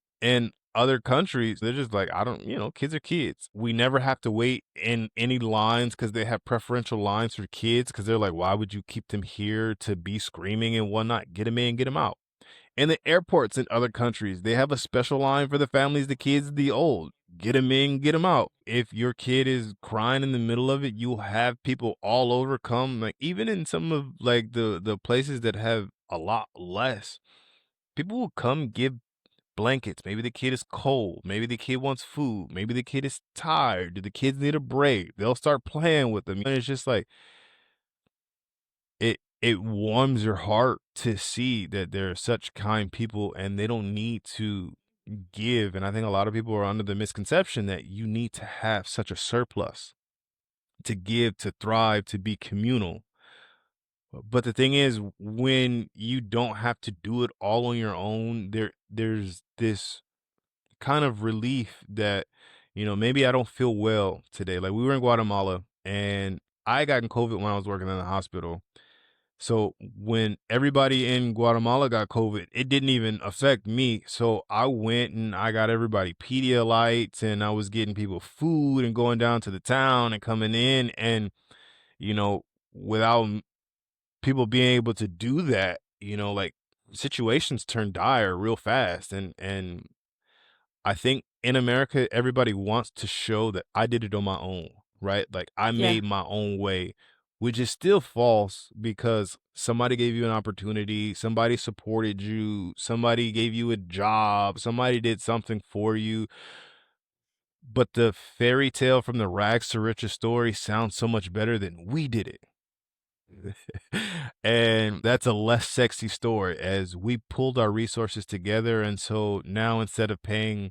other countries, they're just like, I don't, kids are kids. We never have to wait in any lines because they have preferential lines for kids because they're like, why would you keep them here to be screaming and whatnot? Get them in, get them out. In the airports in other countries, they have a special line for the families, the kids, the old. Get them in, get them out. If your kid is crying in the middle of it, you'll have people all over come. Like even in some of like the places that have a lot less, people will come give blankets. Maybe the kid is cold. Maybe the kid wants food. Maybe the kid is tired. Do the kids need a break? They'll start playing with them. And it's just like it warms your heart to see that there are such kind people and they don't need to give. And I think a lot of people are under the misconception that you need to have such a surplus to give, to thrive, to be communal. But the thing is, when you don't have to do it all on your own, there's this kind of relief that, maybe I don't feel well today. Like we were in Guatemala and I got COVID when I was working in the hospital. So when everybody in Guatemala got COVID, it didn't even affect me. So I went and I got everybody Pedialytes and I was getting people food and going down to the town and coming in and, without people being able to do that, like situations turn dire real fast. And I think in America, everybody wants to show that I did it on my own, right? Like I Yeah. made my own way, which is still false because somebody gave you an opportunity, somebody supported you, somebody gave you a job, somebody did something for you. But the fairy tale from the rags to riches story sounds so much better than we did it. And that's a less sexy story as we pulled our resources together. And so now instead of paying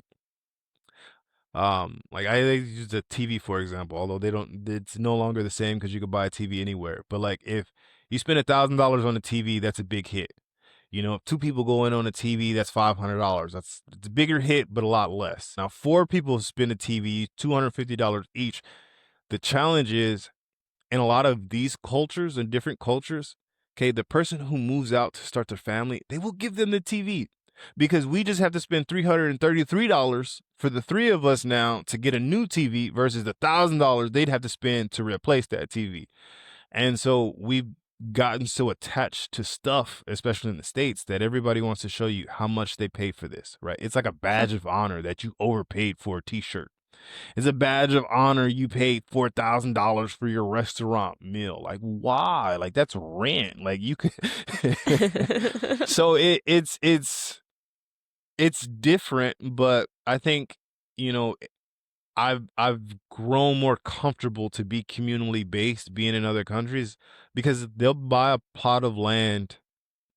like I use a TV for example, although it's no longer the same because you could buy a TV anywhere. But like if you spend $1,000 on a TV, that's a big hit. If two people go in on a TV, that's $500. It's a bigger hit, but a lot less. Now, four people spend a TV, $250 each. The challenge is in a lot of these cultures and different cultures, okay, the person who moves out to start their family, they will give them the TV because we just have to spend $333 for the three of us now to get a new TV versus the $1,000 they'd have to spend to replace that TV. And so we've gotten so attached to stuff, especially in the States, that everybody wants to show you how much they pay for this, right? It's like a badge of honor that you overpaid for a t-shirt. It's a badge of honor you paid $4,000 for your restaurant meal. Like, why? Like, that's rent. Like, you could. So it's different, but I think I've grown more comfortable to be communally based, being in other countries, because they'll buy a plot of land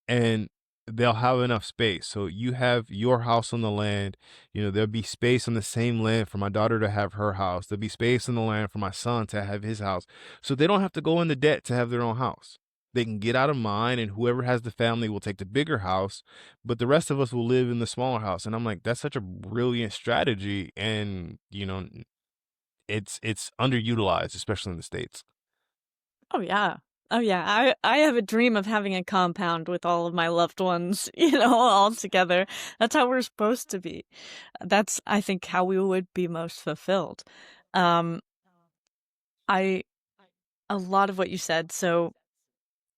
and they'll have enough space. So you have your house on the land, there'll be space on the same land for my daughter to have her house. There'll be space on the land for my son to have his house. So they don't have to go into debt to have their own house. They can get out of mine and whoever has the family will take the bigger house, but the rest of us will live in the smaller house. And I'm like, that's such a brilliant strategy. And, it's underutilized, especially in the States. Oh, yeah. Oh, yeah. I have a dream of having a compound with all of my loved ones, all together. That's how we're supposed to be. That's, I think, how we would be most fulfilled. Um, I a lot of what you said. So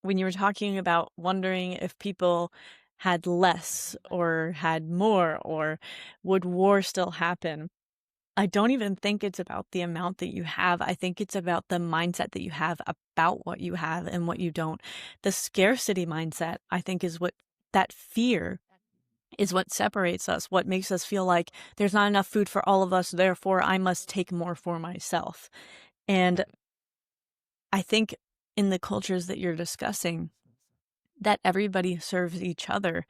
when you were talking about wondering if people had less or had more or would war still happen, I don't even think it's about the amount that you have. I think it's about the mindset that you have about what you have and what you don't. The scarcity mindset, I think, is what that fear is what separates us, what makes us feel like there's not enough food for all of us, therefore I must take more for myself. And I think in the cultures that you're discussing, that everybody serves each other.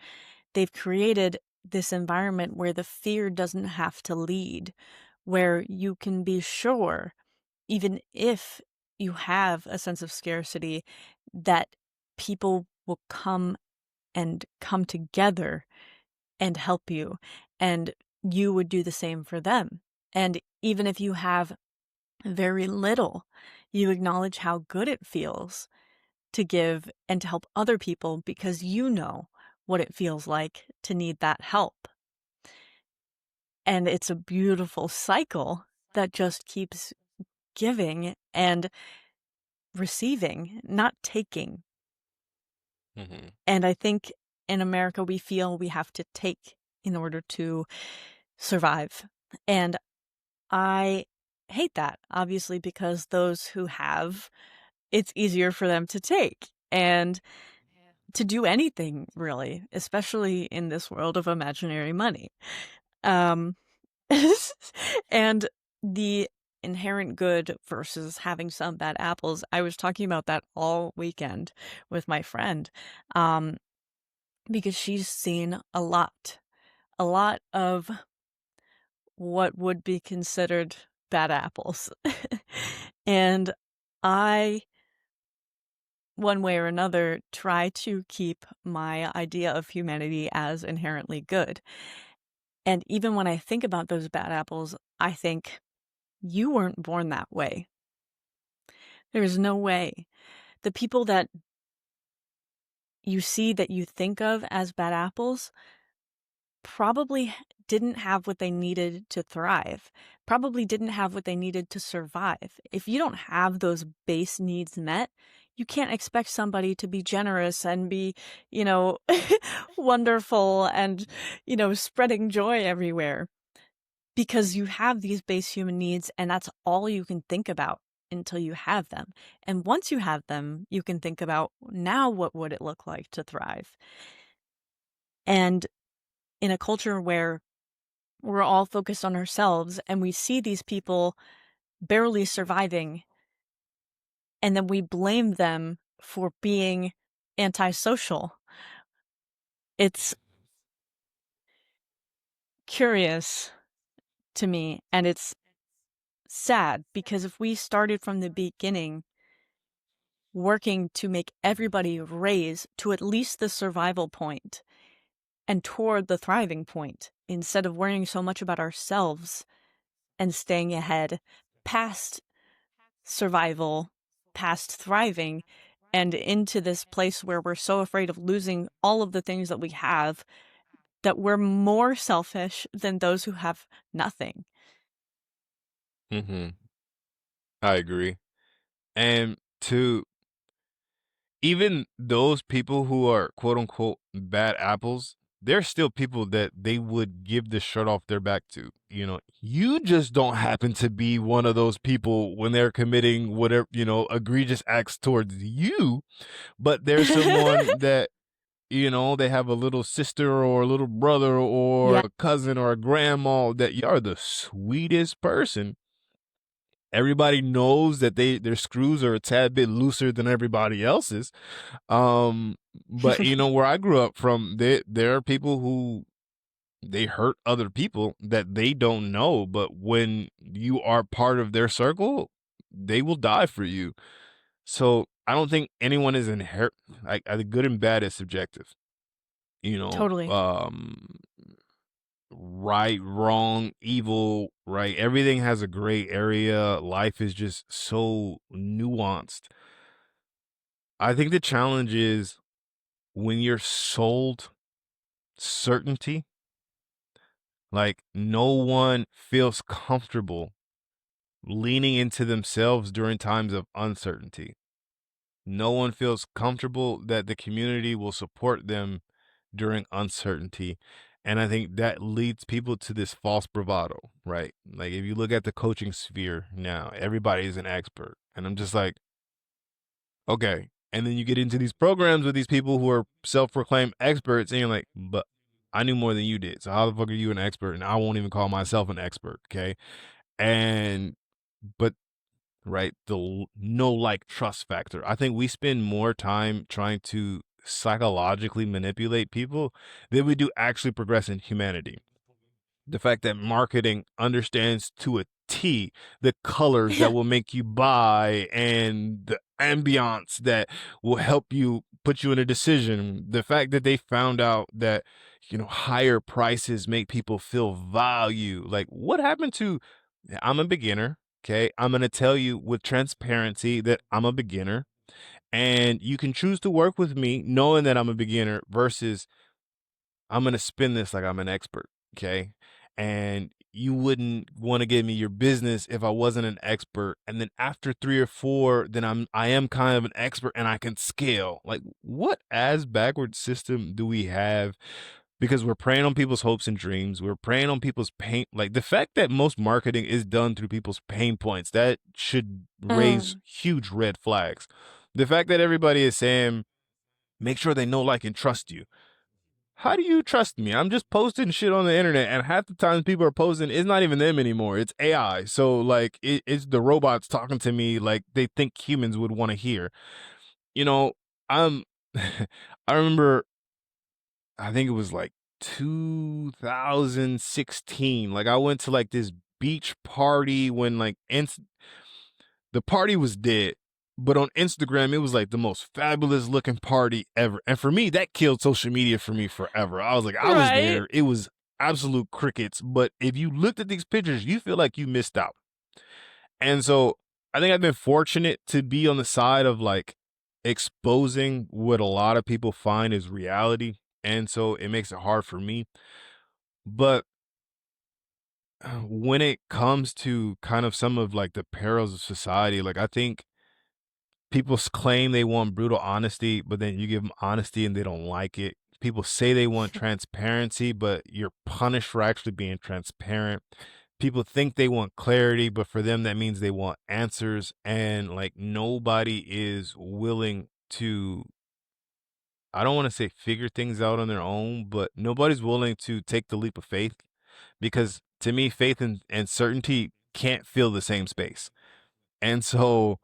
They've created this environment where the fear doesn't have to lead, where you can be sure, even if you have a sense of scarcity, that people will come together and help you, and you would do the same for them. And even if you have very little, you acknowledge how good it feels to give and to help other people because you know what it feels like to need that help. And it's a beautiful cycle that just keeps giving and receiving, not taking. Mm-hmm. And I think in America, we feel we have to take in order to survive. And I hate that, obviously, because those who have, it's easier for them to take and to do anything, really, especially in this world of imaginary money. Um, and the inherent good versus having some bad apples. I was talking about that all weekend with my friend, um, because she's seen a lot of what would be considered bad apples. And I, one way or another, try to keep my idea of humanity as inherently good. And even when I think about those bad apples, I think, you weren't born that way. There's no way. The people that you see that you think of as bad apples probably didn't have what they needed to thrive, probably didn't have what they needed to survive. If you don't have those base needs met, you can't expect somebody to be generous and be, you know, wonderful and, spreading joy everywhere. Because you have these base human needs, and that's all you can think about until you have them. And once you have them, you can think about, now what would it look like to thrive? And in a culture where we're all focused on ourselves and we see these people barely surviving, and then we blame them for being antisocial, it's curious to me, and it's sad, because if we started from the beginning working to make everybody raise to at least the survival point and toward the thriving point, instead of worrying so much about ourselves and staying ahead past survival, past thriving, and into this place where we're so afraid of losing all of the things that we have, that we're more selfish than those who have nothing. Mm-hmm. I agree. And to even those people who are quote unquote bad apples, they're still people that they would give the shirt off their back to. You just don't happen to be one of those people when they're committing whatever, egregious acts towards you, but there's someone that, they have a little sister or a little brother or Yeah, a cousin or a grandma that you are the sweetest person. Everybody knows that their screws are a tad bit looser than everybody else's. Um, but where I grew up from, there are people who they hurt other people that they don't know, but when you are part of their circle, they will die for you. So I don't think anyone is inherent. Like, the good and bad is subjective. You know, totally. right, wrong, evil, right? Everything has a gray area. Life is just so nuanced. I think the challenge is when you're sold certainty, like no one feels comfortable leaning into themselves during times of uncertainty. No one feels comfortable that the community will support them during uncertainty. And I think that leads people to this false bravado, right? Like if you look at the coaching sphere now, everybody is an expert. And I'm just like, okay. And then you get into these programs with these people who are self proclaimed experts, and you're like, but I knew more than you did. So how the fuck are you an expert? And I won't even call myself an expert. Okay. And, but, right, the no like trust factor. I think we spend more time trying to psychologically manipulate people than we do actually progress in humanity. The fact that marketing understands to a T the colors that Yeah. will make you buy and the ambiance that will help you put you in a decision. The fact that they found out that, higher prices make people feel value. Like, what happened to, I'm a beginner. Okay. I'm going to tell you with transparency that I'm a beginner, and you can choose to work with me knowing that I'm a beginner versus I'm gonna spin this like I'm an expert, okay? And you wouldn't want to give me your business if I wasn't an expert. And then after 3 or 4, then I am kind of an expert and I can scale. Like, what ass backwards system do we have? Because we're preying on people's hopes and dreams. We're preying on people's pain. Like, the fact that most marketing is done through people's pain points, that should raise Mm. huge red flags. The fact that everybody is saying, make sure they know, like, and trust you. How do you trust me? I'm just posting shit on the internet, and half the times people are posting, it's not even them anymore. It's AI. So, like, it's the robots talking to me like they think humans would want to hear. You know, I'm, I remember, I think it was like 2016. Like, I went to like this beach party when like the party was dead. But on Instagram, it was like the most fabulous looking party ever. And for me, that killed social media for me forever. I was like, I was Right. there. It was absolute crickets. But if you looked at these pictures, you feel like you missed out. And so I think I've been fortunate to be on the side of like exposing what a lot of people find is reality. And so it makes it hard for me. But when it comes to kind of some of like the perils of society, like I think people claim they want brutal honesty, but then you give them honesty and they don't like it. People say they want transparency, but you're punished for actually being transparent. People think they want clarity, but for them, that means they want answers. And like nobody is willing to, I don't want to say figure things out on their own, but nobody's willing to take the leap of faith because to me, faith and certainty can't fill the same space. And so,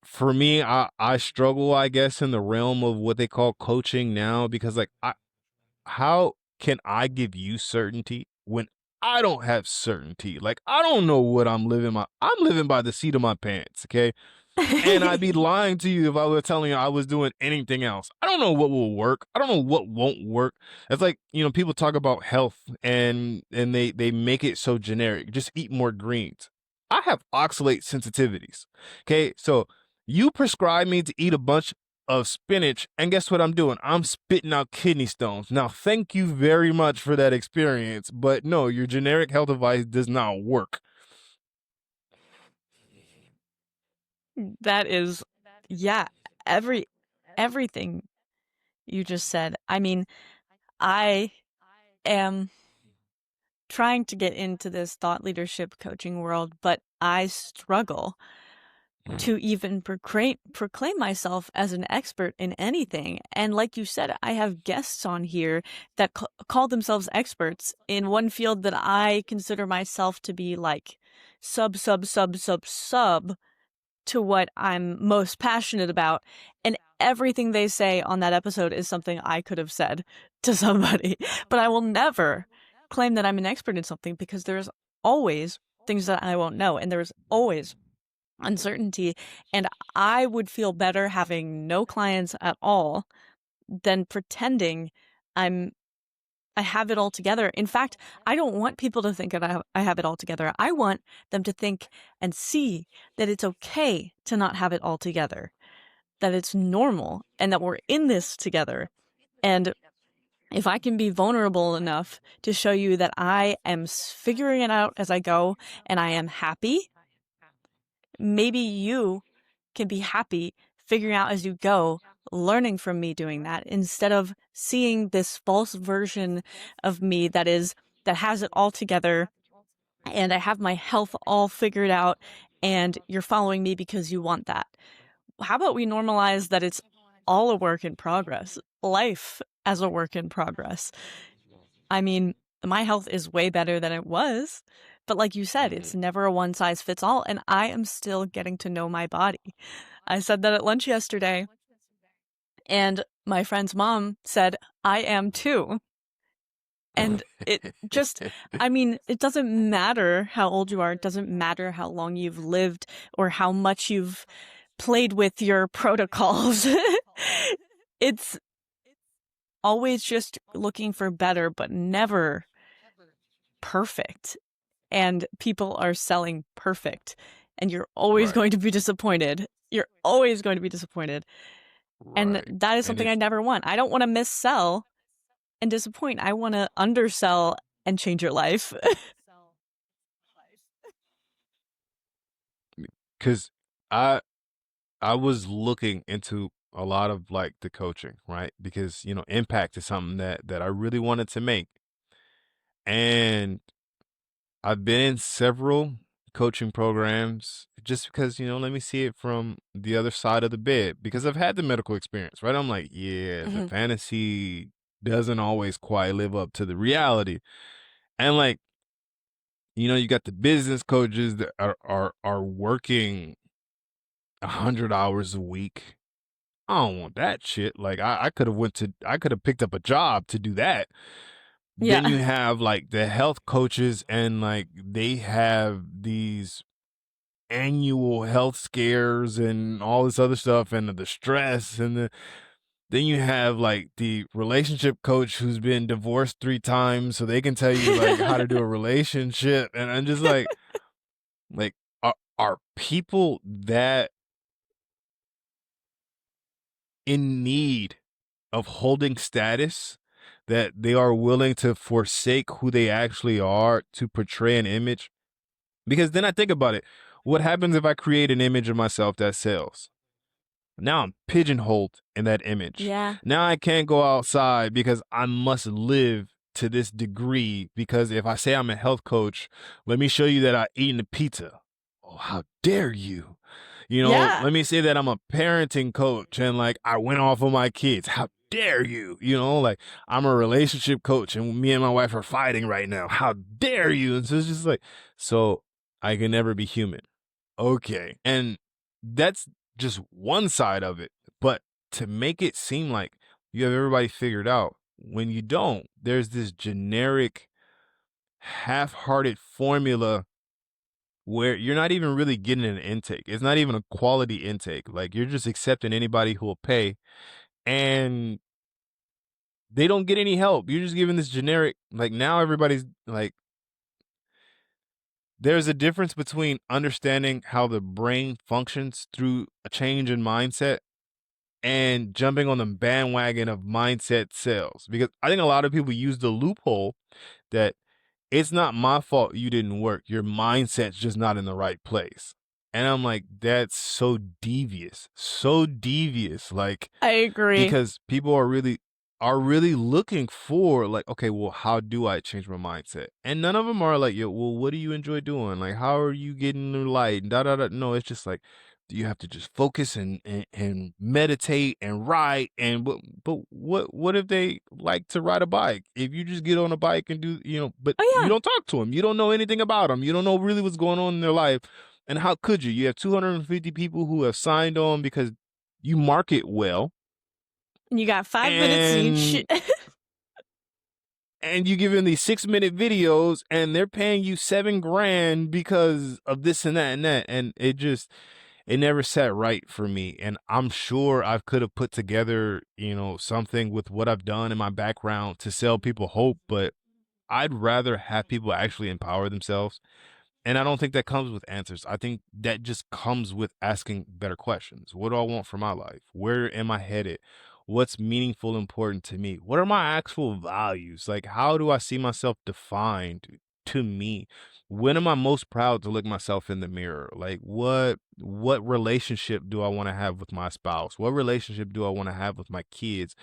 for me, I struggle, I guess, in the realm of what they call coaching now because like how can I give you certainty when I don't have certainty? Like I don't know what I'm living by the seat of my pants, okay? And I'd be lying to you if I were telling you I was doing anything else. I don't know what will work. I don't know what won't work. It's like, people talk about health and they make it so generic. Just eat more greens. I have oxalate sensitivities. Okay? So you prescribe me to eat a bunch of spinach and guess what I'm doing? I'm spitting out kidney stones. Now, thank you very much for that experience, but no, your generic health advice does not work. That is, yeah, everything you just said. I mean, I am trying to get into this thought leadership coaching world, but I struggle to even proclaim myself as an expert in anything. And like you said, I have guests on here that call themselves experts in one field that I consider myself to be like sub to what I'm most passionate about. And everything they say on that episode is something I could have said to somebody. But I will never claim that I'm an expert in something because there's always things that I won't know. And there's always uncertainty. And I would feel better having no clients at all than pretending I have it all together. In fact, I don't want people to think that I have it all together. I want them to think and see that it's okay to not have it all together, that it's normal and that we're in this together. And if I can be vulnerable enough to show you that I am figuring it out as I go and I am happy, maybe you can be happy figuring out as you go, learning from me doing that instead of seeing this false version of me that has it all together and I have my health all figured out and you're following me because you want that. How about we normalize that it's all a work in progress? Life as a work in progress. I mean, my health is way better than it was, but like you said, it's never a one size fits all, and I am still getting to know my body. I said that at lunch yesterday, and my friend's mom said, I am too. And it just, I mean, it doesn't matter how old you are. It doesn't matter how long you've lived or how much you've played with your protocols. It's always just looking for better, but never perfect. And people are selling perfect. And you're always Right. going to be disappointed. You're always going to be disappointed. And Right. that is something I never want. I don't want to missell and disappoint. I want to undersell and change your life. Because I was looking into a lot of like the coaching, right? Because impact is something that I really wanted to make, and I've been in several coaching programs just because let me see it from the other side of the bed, because I've had the medical experience, right? I'm like, yeah, the Mhm. fantasy doesn't always quite live up to the reality, and like you got the business coaches that are working 100 hours a week. I don't want that shit. Like I could have picked up a job to do that. Then Yeah. you have like the health coaches, and like they have these annual health scares and all this other stuff, and the stress, and then you have like the relationship coach who's been divorced 3 times, so they can tell you like how to do a relationship. And I'm just like are people that in need of holding status, that they are willing to forsake who they actually are to portray an image? Because then I think about it. What happens if I create an image of myself that sells? Now I'm pigeonholed in that image. Yeah. Now I can't go outside because I must live to this degree. Because if I say I'm a health coach, let me show you that I eaten a pizza. Oh, how dare you? Yeah. Let me say that I'm a parenting coach and like I went off on my kids. How dare you? Like I'm a relationship coach and me and my wife are fighting right now. How dare you? And so it's just like, so I can never be human. Okay. And that's just one side of it. But to make it seem like you have everybody figured out, when you don't, there's this generic, half-hearted formula where you're not even really getting an intake. It's not even a quality intake. Like you're just accepting anybody who will pay, and they don't get any help. You're just giving this generic, like now everybody's like, there's a difference between understanding how the brain functions through a change in mindset and jumping on the bandwagon of mindset sales. Because I think a lot of people use the loophole that it's not my fault you didn't work. Your mindset's just not in the right place. And I'm like, that's so devious. So devious. Like, I agree. because people are really looking for like, okay, well, how do I change my mindset? And none of them are like, yo, well, what do you enjoy doing? Like, how are you getting the light? And da da da. No, it's just like, you have to just focus and meditate and ride. And but what if they like to ride a bike? If you just get on a bike and do, but Oh, you yeah. don't talk to them, you don't know anything about them, you don't know really what's going on in their life. And how could you? You have 250 people who have signed on because you market well, And you got 5 minutes each. and you give them these 6-minute videos, and they're paying you $7,000 because of this and that and that. And it never sat right for me. And I'm sure I could have put together, something with what I've done in my background to sell people hope, but I'd rather have people actually empower themselves. And I don't think that comes with answers. I think that just comes with asking better questions. What do I want for my life? Where am I headed? What's meaningful, important to me? What are my actual values? Like, how do I see myself defined to me? When am I most proud to look myself in the mirror? Like, what relationship do I want to have with my spouse? What relationship do I want to have with my kids?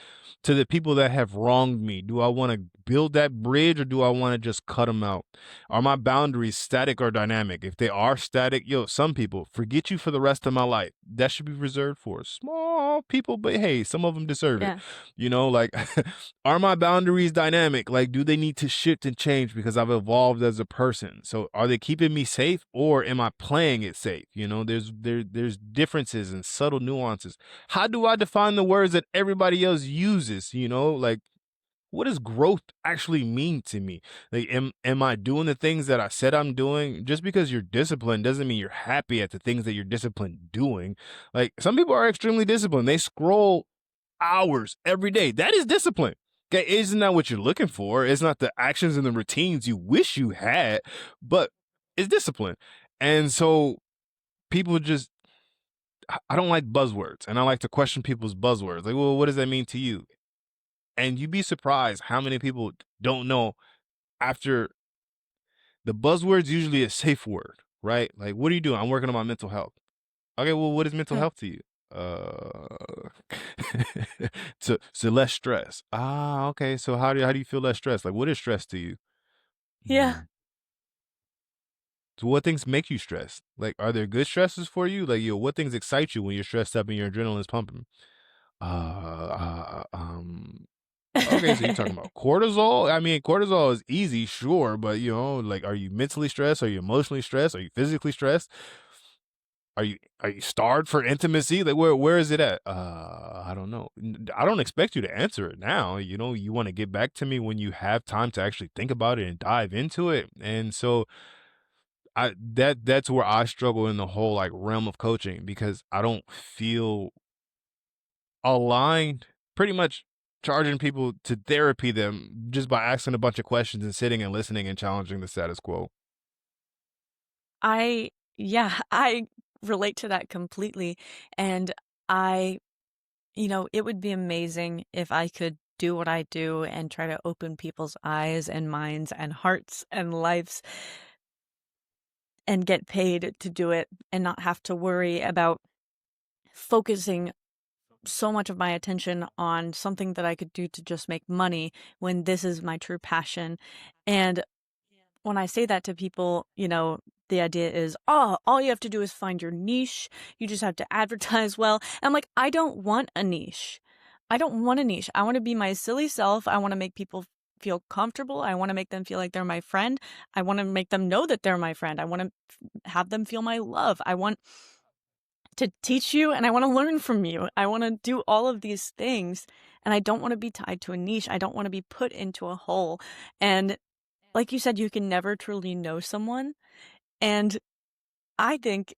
To the people that have wronged me, do I want to build that bridge, or do I want to just cut them out? Are my boundaries static or dynamic? If they are static, some people forget you for the rest of my life. that should be reserved for small people, but hey, some of them deserve it. Yeah. Like, are my boundaries dynamic? Like, do they need to shift and change because I've evolved as a person? So are they keeping me safe, or am I playing it safe? There's differences and subtle nuances. How do I define the words that everybody else uses? Like, what does growth actually mean to me? Like, am I doing the things that I said I'm doing? Just because you're disciplined doesn't mean you're happy at the things that you're disciplined doing. Like, some people are extremely disciplined. They scroll hours every day. That is discipline. Okay, isn't that what you're looking for? It's not the actions and the routines you wish you had, but it's discipline. And so people just, I don't like buzzwords, and I like to question people's buzzwords. Like, well, what does that mean to you? And you'd be surprised how many people don't know after the buzzword's usually a safe word, right? Like, what are you doing? I'm working on my mental health. Okay, well, what is mental Hmm. health to you? Uh, to less stress. Ah, okay. So how do you feel less stress? Like, what is stress to you? Yeah. Mm. So what things make you stressed? Like, are there good stresses for you? Like, what things excite you when you're stressed up and your adrenaline's pumping? Uh, uh, um, Okay, so you're talking about cortisol? I mean, cortisol is easy, sure, but like, are you mentally stressed? Are you emotionally stressed? Are you physically stressed? Are you starved for intimacy? Like, where is it at? I don't know. I don't expect you to answer it now. You want to get back to me when you have time to actually think about it and dive into it. And so that's where I struggle in the whole like realm of coaching, because I don't feel aligned, pretty much charging people to therapy them just by asking a bunch of questions and sitting and listening and challenging the status quo. Yeah, I relate to that completely. And I, it would be amazing if I could do what I do and try to open people's eyes and minds and hearts and lives and get paid to do it and not have to worry about focusing so much of my attention on something that I could do to just make money when this is my true passion. And when I say that to people, the idea is, oh, all you have to do is find your niche. You just have to advertise well. And I'm like, I don't want a niche. I don't want a niche. I want to be my silly self. I want to make people feel comfortable. I want to make them feel like they're my friend. I want to make them know that they're my friend. I want to have them feel my love. I want to teach you and I want to learn from you. I want to do all of these things. And I don't want to be tied to a niche. I don't want to be put into a hole. And like you said, you can never truly know someone. And I think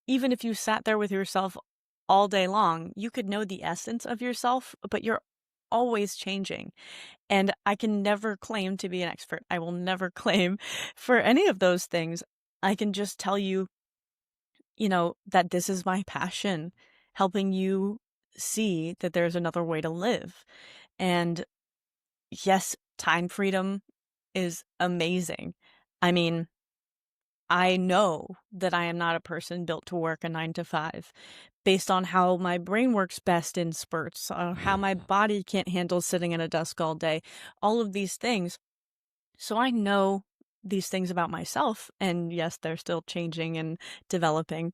even if you sat there with yourself all day long, you could know the essence of yourself, but you're always changing. And I can never claim to be an expert. I will never claim for any of those things. I can just tell you, that this is my passion, helping you see that there's another way to live. And yes, time freedom is amazing. I mean, I know that I am not a person built to work a 9 to 5 based on how my brain works best in spurts, or how my body can't handle sitting at a desk all day, all of these things. So I know these things about myself. And yes, they're still changing and developing.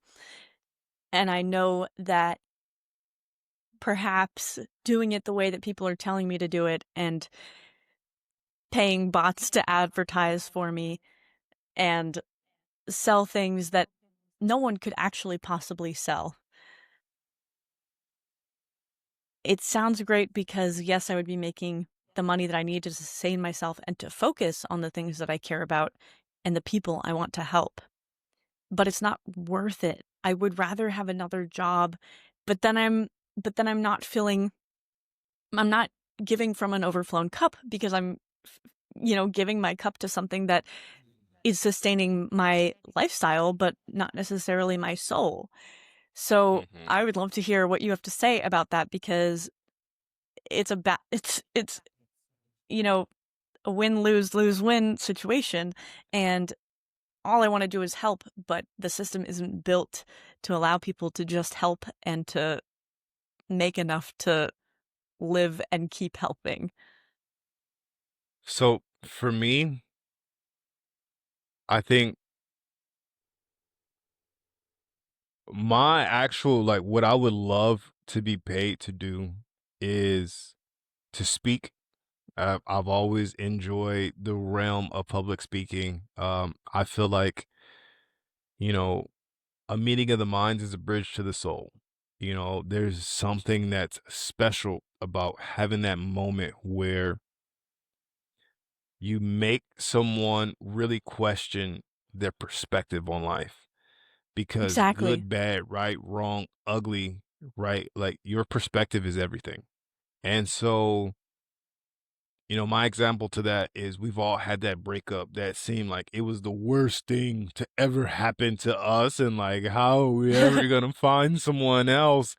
And I know that perhaps doing it the way that people are telling me to do it and paying bots to advertise for me and sell things that no one could actually possibly sell. It sounds great because, yes, I would be making the money that I need to sustain myself and to focus on the things that I care about and the people I want to help. But it's not worth it. I would rather have another job, but then I'm not feeling I'm not giving from an overflown cup because I'm giving my cup to something that is sustaining my lifestyle, but not necessarily my soul. So Hmm. I would love to hear what you have to say about that because it's you know a win lose lose win situation, and all I want to do is help, but the system isn't built to allow people to just help and to make enough to live and keep helping. So for me, I think My actual like, what I would love to be paid to do is to speak. I've always enjoyed the realm of public speaking. I feel like, you know, a meeting of the minds is a bridge to the soul. There's something that's special about having that moment where you make someone really question their perspective on life. Because Exactly. good, bad, right, wrong, ugly, right? Like your perspective is everything. And so, my example to that is we've all had that breakup that seemed like it was the worst thing to ever happen to us. And like, how are we ever going to find someone else?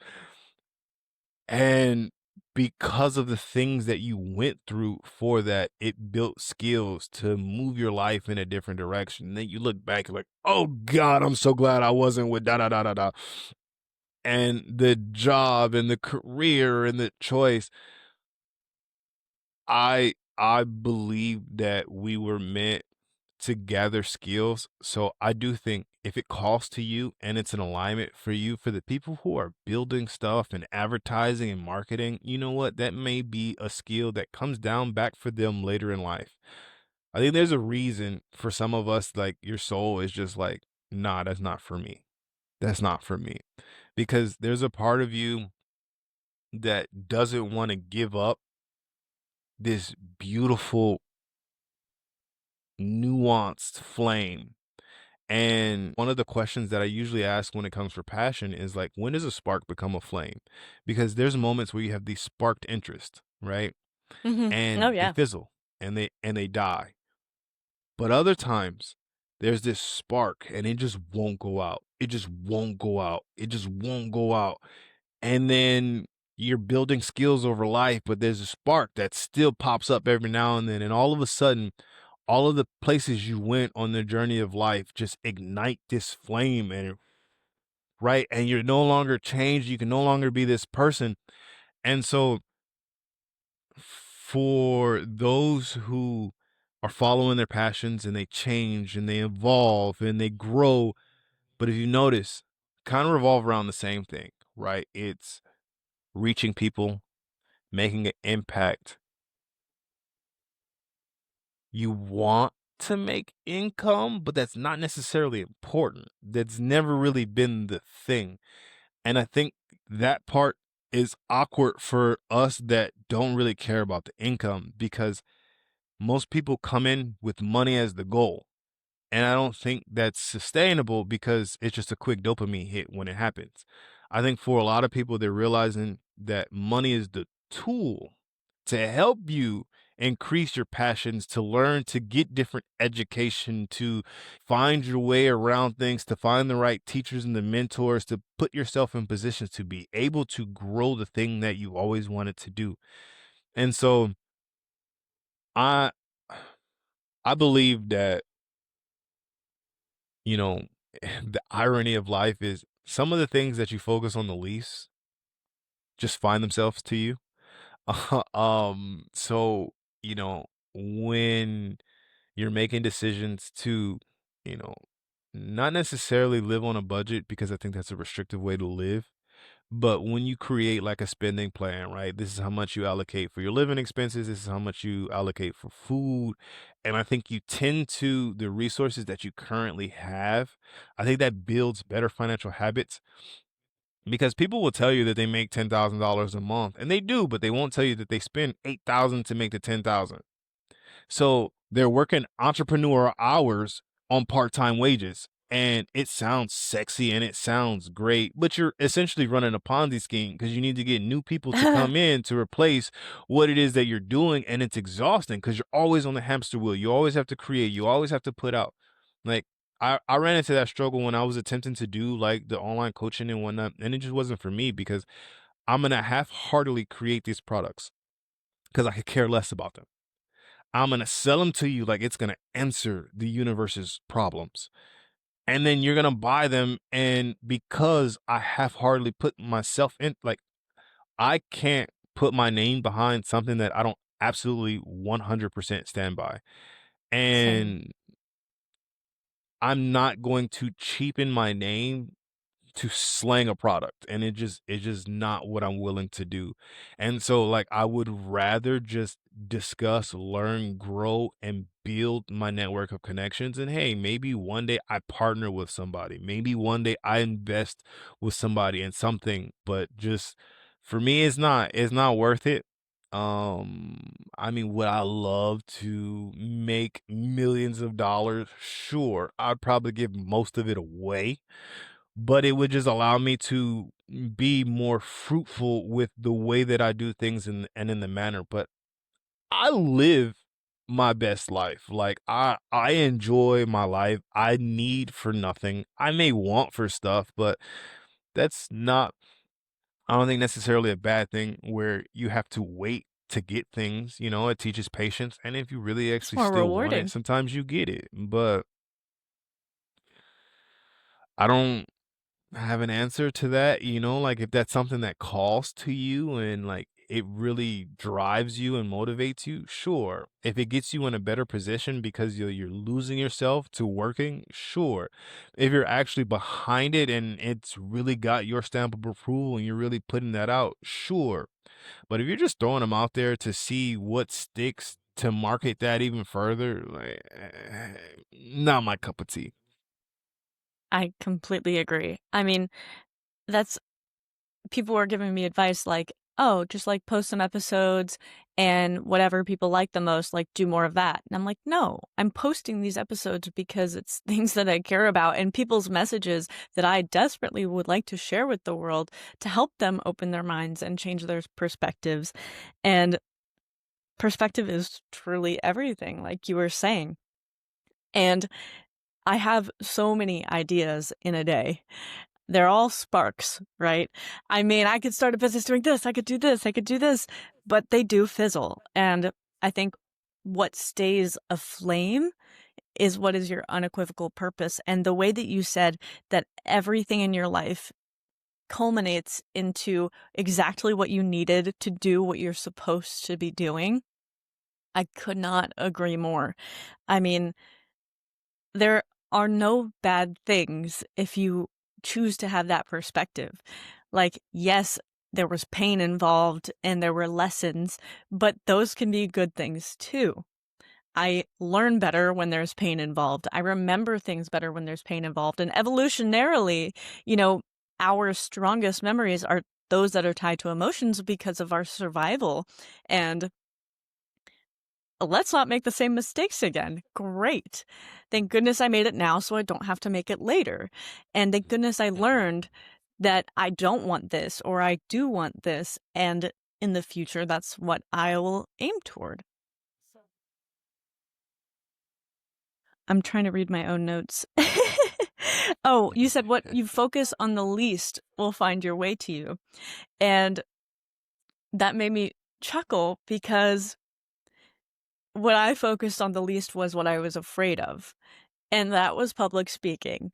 And because of the things that you went through for that, it built skills to move your life in a different direction. And then you look back, you're like, oh God, I'm so glad I wasn't with da da da da da. And the job and the career and the choice, I believe that we were meant to gather skills. So I do think if it calls to you and it's an alignment for you, for the people who are building stuff and advertising and marketing, you know what? That may be a skill that comes down back for them later in life. I think there's a reason for some of us, like your soul is just like, nah, that's not for me. That's not for me. Because there's a part of you that doesn't want to give up this beautiful, nuanced flame. And one of the questions that I usually ask when it comes for passion is like, when does a spark become a flame? Because there's moments where you have these sparked interest, right? Oh, And they yeah. fizzle and they die. But other times there's this spark and it just won't go out. It just won't go out. It just won't go out. And then you're building skills over life, but there's a spark that still pops up every now and then. And all of a sudden, all of the places you went on the journey of life just ignite this flame and right. And you're no longer changed. You can no longer be this person. And so for those who are following their passions and they change and they evolve and they grow, but if you notice, kind of revolve around the same thing, right? It's reaching people, making an impact. You want to make income, but that's not necessarily important. That's never really been the thing. And I think that part is awkward for us that don't really care about the income because most people come in with money as the goal. And I don't think that's sustainable because it's just a quick dopamine hit when it happens. I think for a lot of people, they're realizing that money is the tool to help you increase your passions, to learn, to get different education, to find your way around things, to find the right teachers and the mentors, to put yourself in positions to be able to grow the thing that you always wanted to do. And so I I believe that you know, the irony of life is some of the things that you focus on the least just find themselves to you. So, when you're making decisions to, you know, not necessarily live on a budget because I think that's a restrictive way to live, but when you create like a spending plan, right? This is how much you allocate for your living expenses. This is how much you allocate for food. And I think you tend to the resources that you currently have. I think that builds better financial habits because people will tell you that they make $10,000 a month and they do, but they won't tell you that they spend 8,000 to make the 10,000. So they're working entrepreneur hours on part-time wages. And it sounds sexy and it sounds great, but you're essentially running a Ponzi scheme because you need to get new people to come in to replace what it is that you're doing. And it's exhausting because you're always on the hamster wheel. You always have to create, you always have to put out. Like I ran into that struggle when I was attempting to do like the online coaching and whatnot. And it just wasn't for me because I'm gonna half-heartedly create these products because I could care less about them. I'm gonna sell them to you like it's gonna answer the universe's problems. And then you're gonna buy them, and because I half-heartedly put myself in like, I can't put my name behind something that I don't absolutely 100% stand by. Same. And I'm not going to cheapen my name to slang a product, and it's just not what I'm willing to do. And so, like, I would rather just discuss, learn, grow, and build my network of connections. And hey, maybe one day I partner with somebody. Maybe one day I invest with somebody in something, but just for me, it's not worth it. I mean, would I love to make millions of dollars? Sure. I'd probably give most of it away, but it would just allow me to be more fruitful with the way that I do things and in the manner. But I live my best life. Like I enjoy my life. I need for nothing. I may want for stuff, but that's not, I don't think, necessarily a bad thing where you have to wait to get things. It teaches patience. And if you really It's actually more still want it, rewarding. sometimes you get it. But I don't have an answer to that, like if that's something that calls to you and like it really drives you and motivates you, sure. If it gets you in a better position because you're losing yourself to working, sure. If you're actually behind it and it's really got your stamp of approval and you're really putting that out, sure. But if you're just throwing them out there to see what sticks to market that even further, like, not my cup of tea. I completely agree. I mean, that's people were giving me advice like, "Oh, just, like, post some episodes and whatever people like the most, like, do more of that." And I'm like, "No, I'm posting these episodes because it's things that I care about and people's messages that I desperately would like to share with the world to help them open their minds and change their perspectives." And perspective is truly everything, like you were saying. And I have so many ideas in a day. They're all sparks, right? I mean, I could start a business doing this, I could do this, I could do this, but they do fizzle. And I think what stays aflame is what is your unequivocal purpose. And the way that you said that everything in your life culminates into exactly what you needed to do what you're supposed to be doing, I could not agree more. I mean, there are no bad things if you choose to have that perspective. Like, yes, there was pain involved and there were lessons, but those can be good things too. I learn better when there's pain involved. I remember things better when there's pain involved. And evolutionarily, you know, our strongest memories are those that are tied to emotions because of our survival. And let's not make the same mistakes again. Great. Thank goodness I made it now so I don't have to make it later. And thank goodness I learned that I don't want this or I do want this. And in the future, that's what I will aim toward. I'm trying to read my own notes. Oh, you said what you focus on the least will find your way to you. And that made me chuckle because what I focused on the least was what I was afraid of. And that was public speaking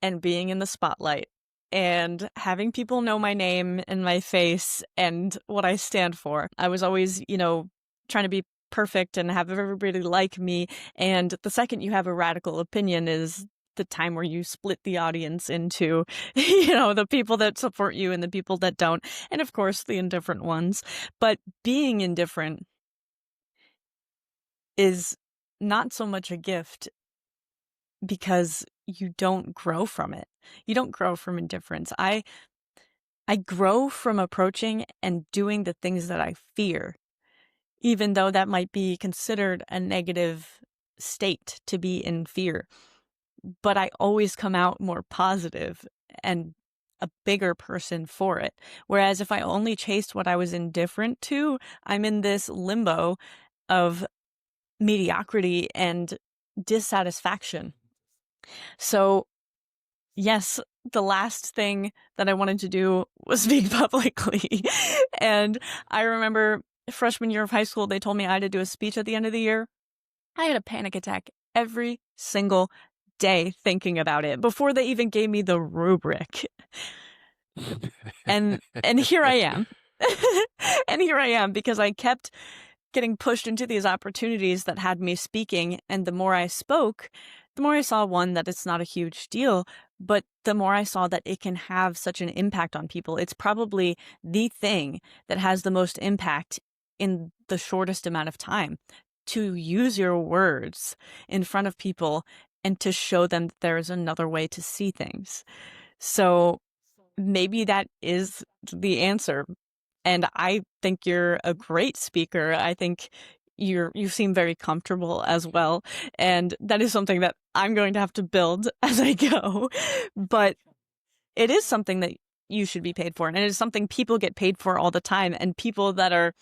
and being in the spotlight and having people know my name and my face and what I stand for. I was always, trying to be perfect and have everybody like me. And the second you have a radical opinion is the time where you split the audience into, the people that support you and the people that don't. And of course, the indifferent ones. But being indifferent is not so much a gift because you don't grow from it. You don't grow from indifference. I grow from approaching and doing the things that I fear, even though that might be considered a negative state to be in fear. But I always come out more positive and a bigger person for it. Whereas if I only chased what I was indifferent to, I'm in this limbo of mediocrity and dissatisfaction. So, yes, the last thing that I wanted to do was speak publicly. And I remember freshman year of high school, they told me I had to do a speech at the end of the year. I had a panic attack every single day thinking about it before they even gave me the rubric. And here I am. And here I am because I kept getting pushed into these opportunities that had me speaking. And the more I spoke, the more I saw, one, that it's not a huge deal, But the more I saw that it can have such an impact on people, it's probably the thing that has the most impact in the shortest amount of time, to use your words in front of people and to show them that there is another way to see things. So maybe that is the answer. And I think you're a great speaker. I think you seem very comfortable as well. And that is something that I'm going to have to build as I go. But it is something that you should be paid for. And it is something people get paid for all the time. And people that are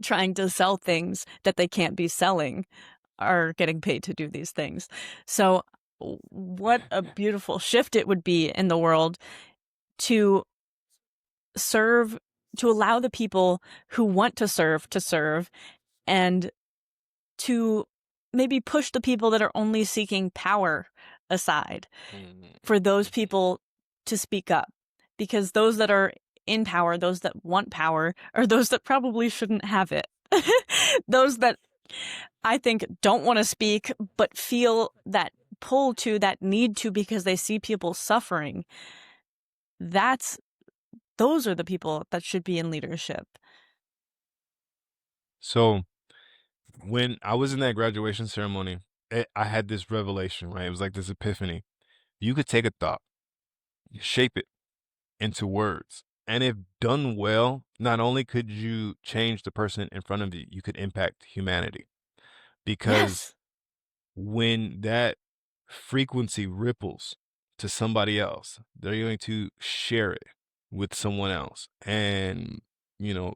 trying to sell things that they can't be selling are getting paid to do these things. So what a beautiful shift it would be in the world to serve, to allow the people who want to serve, and to maybe push the people that are only seeking power aside for those people to speak up. Because those that are in power, those that want power, are those that probably shouldn't have it. Those that I think don't want to speak, but feel that pull to, that need to, because they see people suffering. Those are the people that should be in leadership. So when I was in that graduation ceremony, I had this revelation, right? It was like this epiphany. You could take a thought, shape it into words, and if done well, not only could you change the person in front of you, you could impact humanity. Because Yes. when that frequency ripples to somebody else, they're going to share it with someone else. And,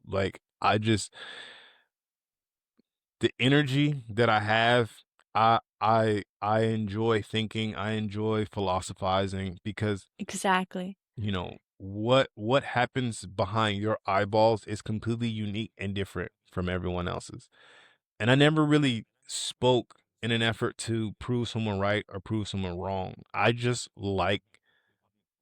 like the energy that I have, I enjoy thinking, I enjoy philosophizing because, Exactly. what happens behind your eyeballs is completely unique and different from everyone else's. And I never really spoke in an effort to prove someone right or prove someone wrong. I just like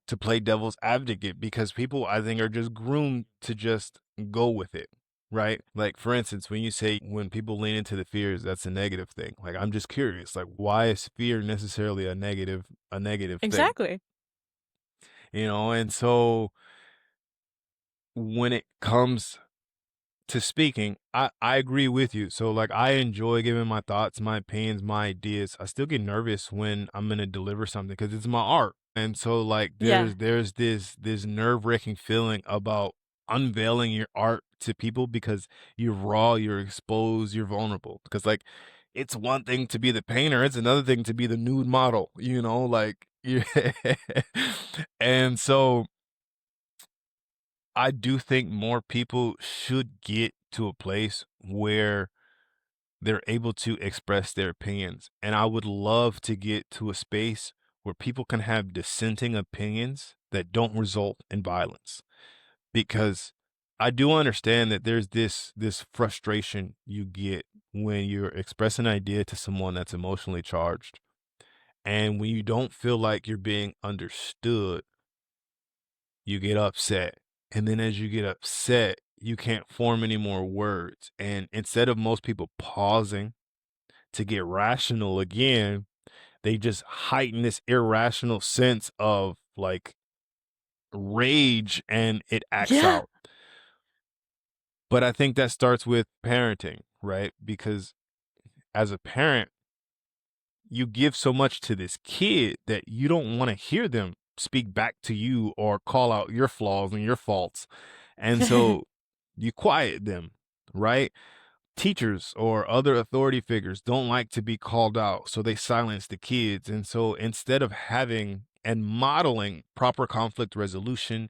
to play devil's advocate because people, I think, are just groomed to just go with it, right? Like, for instance, when you say when people lean into the fears, that's a negative thing. Like, I'm just curious, like, why is fear necessarily a negative thing? Exactly. And so when it comes to speaking, I agree with you. So like I enjoy giving my thoughts, my opinions, my ideas. I still get nervous when I'm gonna deliver something because it's my art. And so like Yeah. there's this nerve-wracking feeling about unveiling your art to people because you're raw, you're exposed, you're vulnerable. Because like it's one thing to be the painter, it's another thing to be the nude model, like and so I do think more people should get to a place where they're able to express their opinions. And I would love to get to a space where people can have dissenting opinions that don't result in violence. Because I do understand that there's this frustration you get when you're expressing an idea to someone that's emotionally charged. And when you don't feel like you're being understood, you get upset. And then as you get upset, you can't form any more words. And instead of most people pausing to get rational again, they just heighten this irrational sense of like rage and it acts Yeah. out. But I think that starts with parenting, right? Because as a parent, you give so much to this kid that you don't want to hear them speak back to you or call out your flaws and your faults. And so you quiet them, right? Teachers or other authority figures don't like to be called out, so they silence the kids. And so instead of having and modeling proper conflict resolution,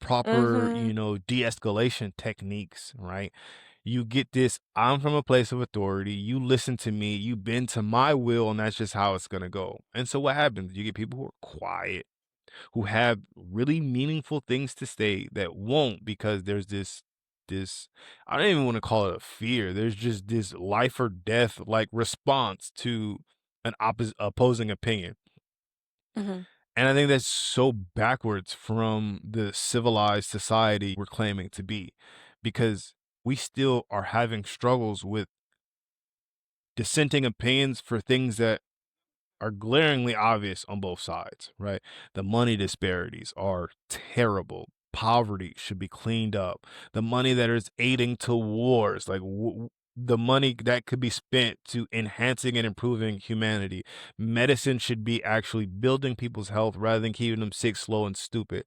proper, Mhm. de-escalation techniques, right? You get this, I'm from a place of authority. You listen to me, you bend to my will, and that's just how it's going to go. And so what happens? You get people who are quiet, who have really meaningful things to say that won't because there's this I don't even want to call it a fear. There's just this life or death like response to an opposing opinion. Mhm. And I think that's so backwards from the civilized society we're claiming to be because we still are having struggles with dissenting opinions for things that are glaringly obvious on both sides, right? The money disparities are terrible. Poverty should be cleaned up. The money that is aiding to wars, like the money that could be spent to enhancing and improving humanity. Medicine should be actually building people's health rather than keeping them sick, slow, and stupid.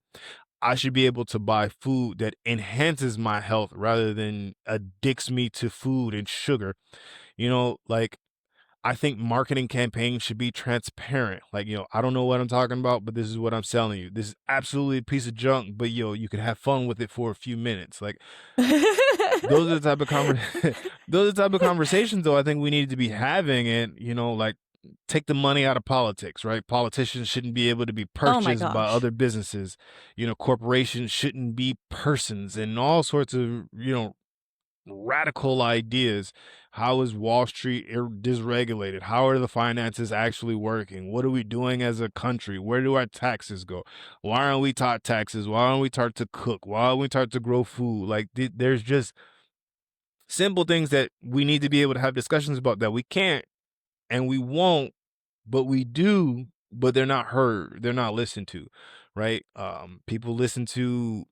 I should be able to buy food that enhances my health rather than addicts me to food and sugar. Like, I think marketing campaigns should be transparent. Like, I don't know what I'm talking about, but this is what I'm selling you. This is absolutely a piece of junk, but you could have fun with it for a few minutes. Like, those are the type of those are the type of conversations though I think we need to be having, and like, take the money out of politics, right? Politicians shouldn't be able to be Oh my purchased by gosh. other businesses. Corporations shouldn't be persons, and all sorts of, radical ideas. How is Wall Street dysregulated? How are the finances actually working? What are we doing as a country? Where do our taxes go? Why aren't we taught taxes? Why aren't we taught to cook? Why aren't we taught to grow food? Like, there's just simple things that we need to be able to have discussions about that we can't and we won't, but we do, but they're not heard. They're not listened to, right? People listen to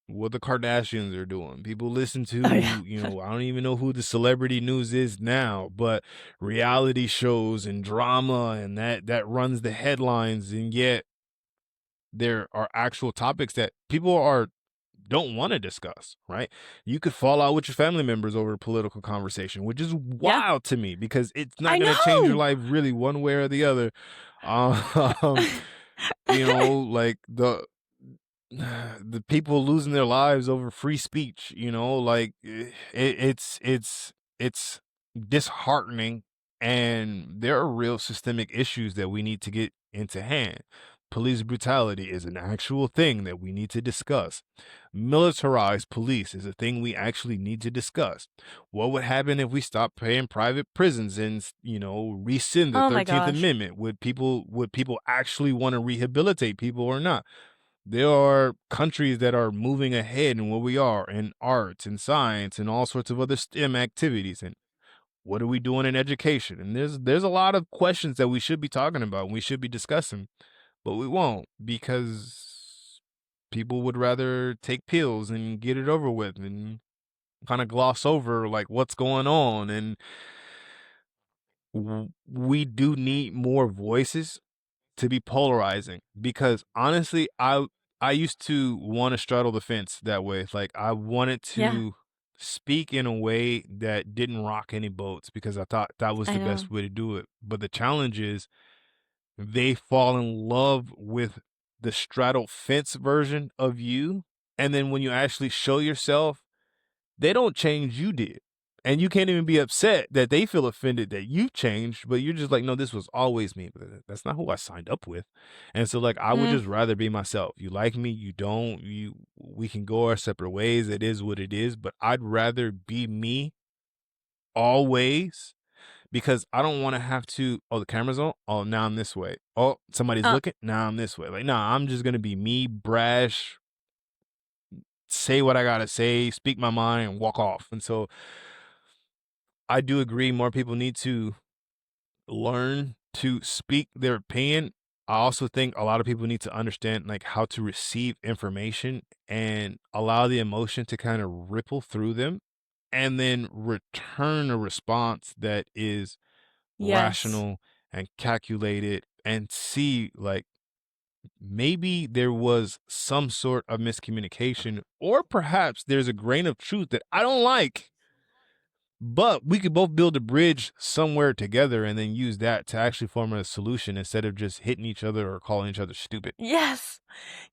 what the Kardashians are doing. People listen Oh yeah. to, I don't even know who the celebrity news is now, but reality shows and drama, and that runs the headlines. And yet there are actual topics that people don't want to discuss, right? You could fall out with your family members over a political conversation, which is Yeah. wild to me because it's I not going to change your know. life really one way or the other. Um, like the people losing their lives over free speech, like it's disheartening, and there are real systemic issues that we need to get into hand. Police brutality is an actual thing that we need to discuss. Militarized police is a thing we actually need to discuss. What would happen if we stopped paying private prisons and, rescind the Oh my 13th gosh. Amendment? Would people actually want to rehabilitate people or not? There are countries that are moving ahead in where we are in arts and science and all sorts of other STEM activities. And what are we doing in education? And there's a lot of questions that we should be talking about and we should be discussing, but we won't because people would rather take pills and get it over with and kind of gloss over like what's going on. And we do need more voices to be polarizing, because honestly, I used to want to straddle the fence that way. Like, I wanted Yeah, to speak in a way that didn't rock any boats because I thought that was I the know. best way to do it. But the challenge is they fall in love with the straddle fence version of you, and then when you actually show yourself, they don't change, you did. And you can't even be upset that they feel offended that you've changed, but you're just like, no, this was always me. But that's not who I signed up with. And so, like, I would Mm. just rather be myself. You like me, you don't, we can go our separate ways. It is what it is. But I'd rather be me always, because I don't want to have to, oh, the camera's on. Oh, now I'm this way. Oh, somebody's Uh, looking. Now I'm this way. Like, nah, I'm just gonna be me, brash, say what I gotta say, speak my mind, and walk off. And so I do agree more people need to learn to speak their opinion. I also think a lot of people need to understand like how to receive information and allow the emotion to kind of ripple through them and then return a response that is yes. rational and calculated, and see like maybe there was some sort of miscommunication, or perhaps there's a grain of truth that I don't like, but we could both build a bridge somewhere together and then use that to actually form a solution instead of just hitting each other or calling each other stupid. Yes.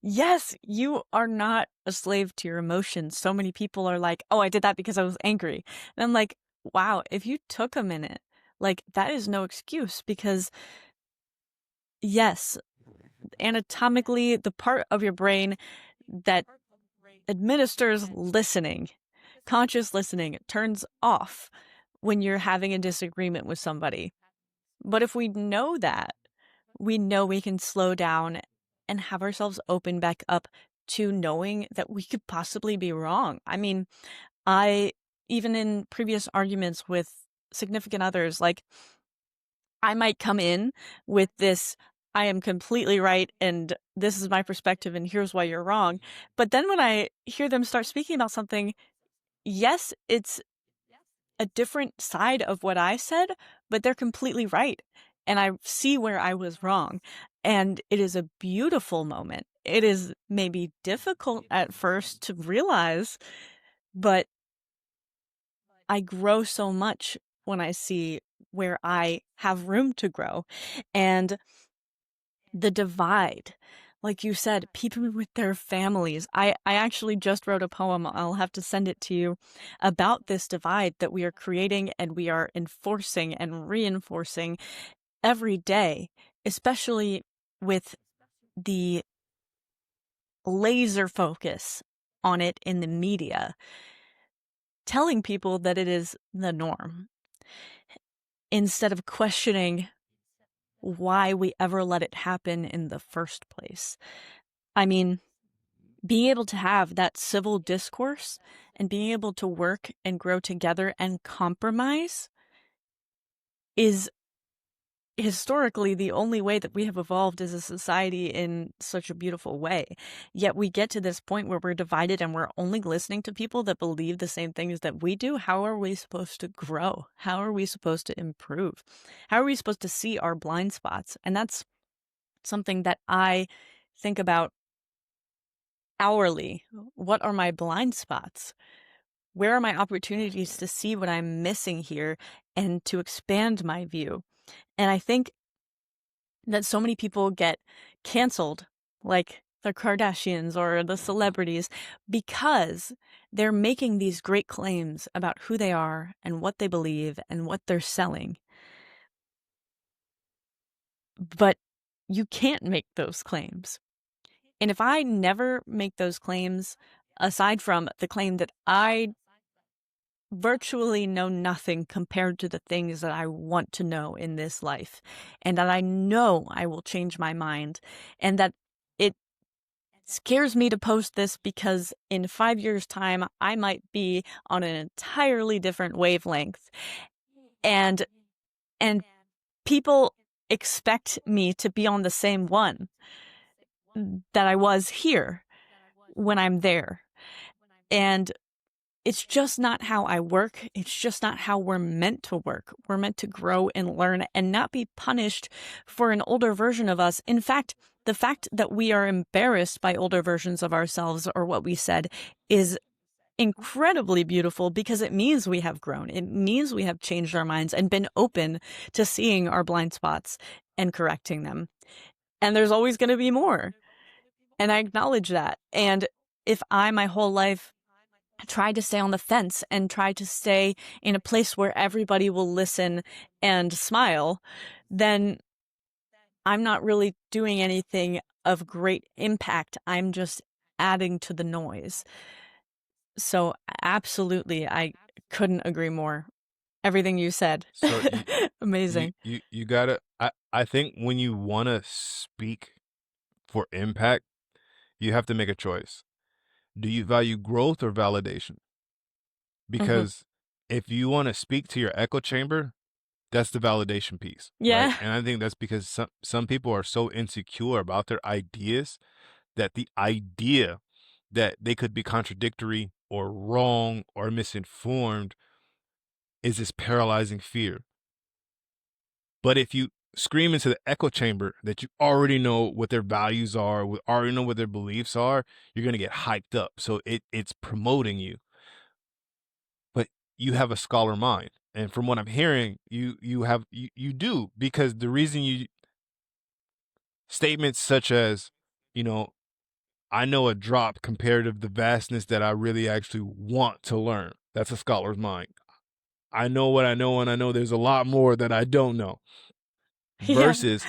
Yes, you are not a slave to your emotions. So many people are like, "Oh, I did that because I was angry." And I'm like, "Wow, if you took a minute, like that is no excuse because yes, anatomically, the part of your brain that administers listening, conscious listening, turns off when you're having a disagreement with somebody. But if we know that, we know we can slow down and have ourselves open back up to knowing that we could possibly be wrong. I mean, I, even in previous arguments with significant others, like I might come in with this, "I am completely right, and this is my perspective, and here's why you're wrong." But then when I hear them start speaking about something, yes, it's a different side of what I said, but they're completely right, and I see where I was wrong, and it is a beautiful moment. It is maybe difficult at first to realize, but I grow so much when I see where I have room to grow, and the divide, like you said, people with their families. I actually just wrote a poem, I'll have to send it to you, about this divide that we are creating and we are enforcing and reinforcing every day, especially with the laser focus on it in the media, telling people that it is the norm instead of questioning why we ever let it happen in the first place. I mean, being able to have that civil discourse and being able to work and grow together and compromise is historically the only way that we have evolved as a society in such a beautiful way. Yet we get to this point where we're divided and we're only listening to people that believe the same things that we do. How are we supposed to grow? How are we supposed to improve? How are we supposed to see our blind spots? And that's something that I think about hourly. What are my blind spots? Where are my opportunities to see what I'm missing here and to expand my view? And I think that so many people get canceled, like the Kardashians or the celebrities, because they're making these great claims about who they are and what they believe and what they're selling. But you can't make those claims. And if I never make those claims, aside from the claim that I virtually know nothing compared to the things that I want to know in this life, and that I know I will change my mind, and that it scares me to post this because in 5 years' time, I might be on an entirely different wavelength, and and people expect me to be on the same one that I was here when I'm there. And it's just not how I work. It's just not how we're meant to work. We're meant to grow and learn and not be punished for an older version of us. In fact, the fact that we are embarrassed by older versions of ourselves or what we said is incredibly beautiful because it means we have grown. It means we have changed our minds and been open to seeing our blind spots and correcting them. And there's always going to be more. And I acknowledge that. And if I, my whole life, try to stay on the fence and try to stay in a place where everybody will listen and smile, then I'm not really doing anything of great impact. I'm just adding to the noise. So absolutely, I couldn't agree more. Everything you said. So Amazing. you gotta. I think when you want to speak for impact, you have to make a choice. Do you value growth or validation? Hmm. Because if you want to speak to your echo chamber, that's the validation piece, right? Yeah. And I think that's because some people are so insecure about their ideas that the idea that they could be contradictory or wrong or misinformed is this paralyzing fear. But if you scream into the echo chamber that you already know what their values are, already know what their beliefs are, you're going to get hyped up. So it's promoting you. But you have a scholar mind. And from what I'm hearing, you do, because the reason you statements such as, you know, I know a drop compared to the vastness that I really actually want to learn. That's a scholar's mind. I know what I know, and I know there's a lot more that I don't know. Yeah. Versus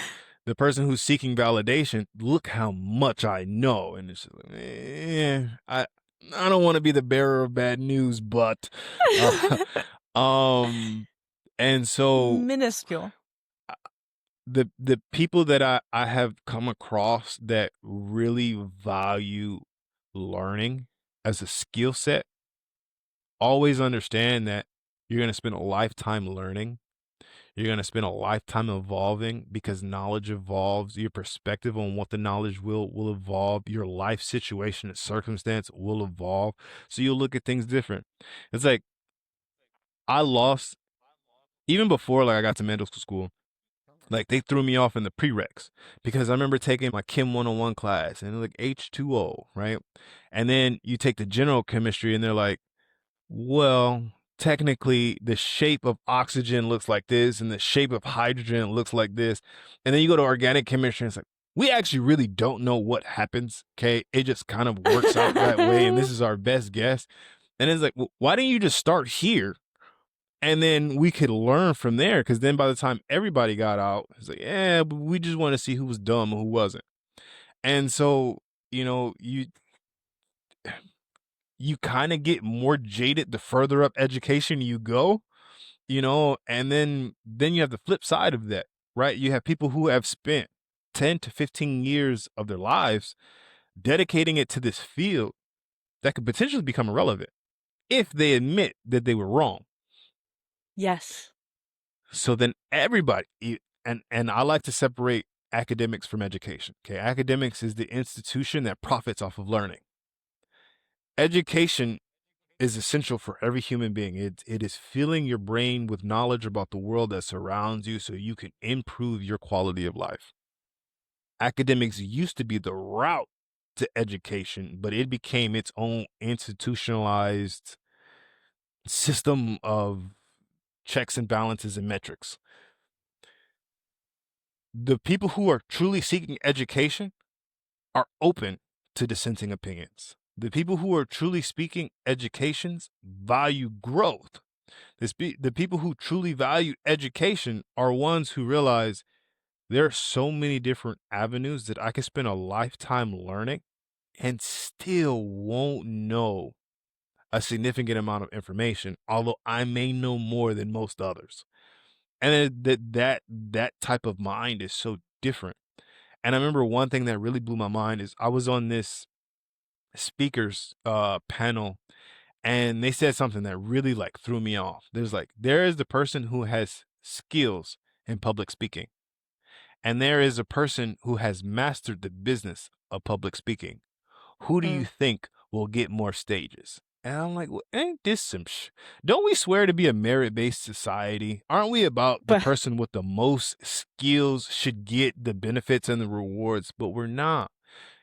the person who's seeking validation, look how much I know. And it's like, I don't want to be the bearer of bad news, but uh, and so Minuscule. the people that I have come across that really value learning as a skill set always understand that you're going to spend a lifetime learning. You're going to spend a lifetime evolving because knowledge evolves. Your perspective on what the knowledge will evolve. Your life situation and circumstance will evolve. So you'll look at things different. It's like I lost even before like I got to medical school. Like they threw me off in the prereqs because I remember taking my Chem 101 class and like H2O, right? And then you take the general chemistry and they're like, well, technically the shape of oxygen looks like this and the shape of hydrogen looks like this. And then you go to organic chemistry and it's like, we actually really don't know what happens. Okay. It just kind of works out that way. And this is our best guess. And it's like, well, why don't you just start here? And then we could learn from there. Cause then by the time everybody got out, it's like, yeah, but we just want to see who was dumb and who wasn't. And so, you kind of get more jaded the further up education you go, and then you have the flip side of that, right? You have people who have spent 10 to 15 years of their lives dedicating it to this field that could potentially become irrelevant if they admit that they were wrong. Yes. So then everybody, and I like to separate academics from education. Okay, academics is the institution that profits off of learning. Education is essential for every human being. It is filling your brain with knowledge about the world that surrounds you so you can improve your quality of life. Academics used to be the route to education, but it became its own institutionalized system of checks and balances and metrics. The people who are truly seeking education are open to dissenting opinions. The people who are truly speaking educations value growth. The people who truly value education are ones who realize there are so many different avenues that I could spend a lifetime learning and still won't know a significant amount of information, although I may know more than most others. And that type of mind is so different. And I remember one thing that really blew my mind is I was on this speakers panel and they said something that really like threw me off. There is the person who has skills in public speaking, and there is a person who has mastered the business of public speaking. Who do you Mm. think will get more stages? And I'm like, well, ain't this some don't we swear to be a merit-based society? Aren't we about the But person with the most skills should get the benefits and the rewards? But we're not.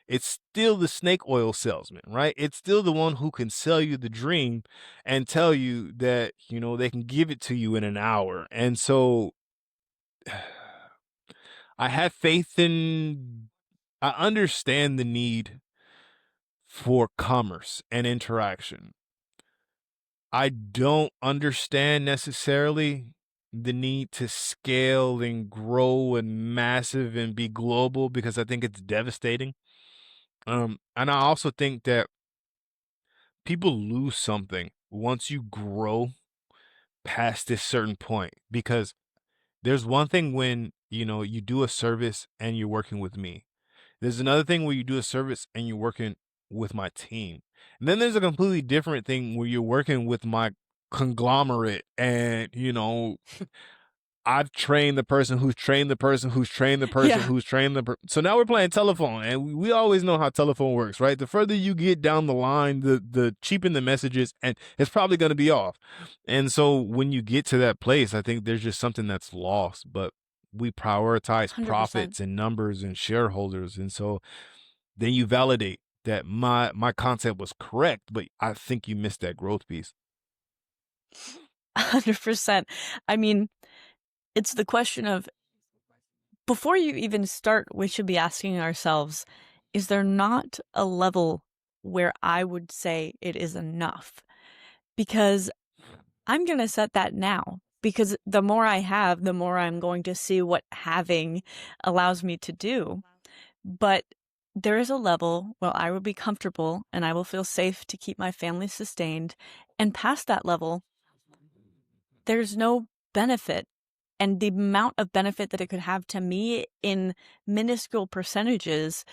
It's still the snake oil salesman, right? It's still the one who can sell you the dream and tell you that, they can give it to you in an hour. And so I have faith I understand the need for commerce and interaction. I don't understand necessarily the need to scale and grow and massive and be global because I think it's devastating. And I also think that people lose something once you grow past this certain point because there's one thing when, you do a service and you're working with me. There's another thing where you do a service and you're working with my team. And then there's a completely different thing where you're working with my conglomerate and, I've trained the person who's trained the person who's trained the person yeah, who's trained the so now we're playing telephone and we always know how telephone works, right? The further you get down the line, the cheapen the messages and it's probably going to be off. And so when you get to that place, I think there's just something that's lost, but we prioritize 100%. profits and numbers and shareholders. And so then you validate that my concept was correct, but I think you missed that growth piece. 100%. I mean, it's the question of before you even start, we should be asking ourselves, is there not a level where I would say it is enough? Because I'm going to set that now. Because the more I have, the more I'm going to see what having allows me to do. But there is a level where I will be comfortable and I will feel safe to keep my family sustained. And past that level, there's no benefit. And the amount of benefit that it could have to me in minuscule percentages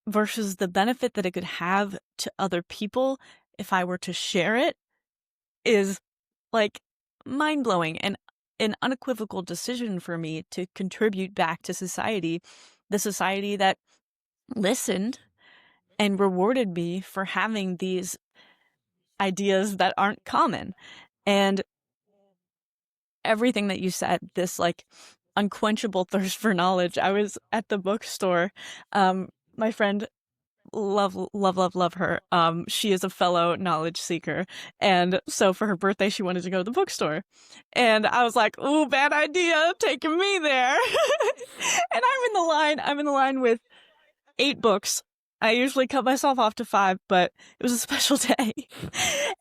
versus the benefit that it could have to other people if I were to share it is like mind-blowing. And an unequivocal decision for me to contribute back to society, the society that listened and rewarded me for having these ideas that aren't common. And everything that you said, this like unquenchable thirst for knowledge. I was at the bookstore. My friend, love her. She is a fellow knowledge seeker. And so for her birthday, she wanted to go to the bookstore. And I was like, ooh, bad idea, taking me there. And I'm in the line with 8 books. I usually cut myself off to 5, but it was a special day.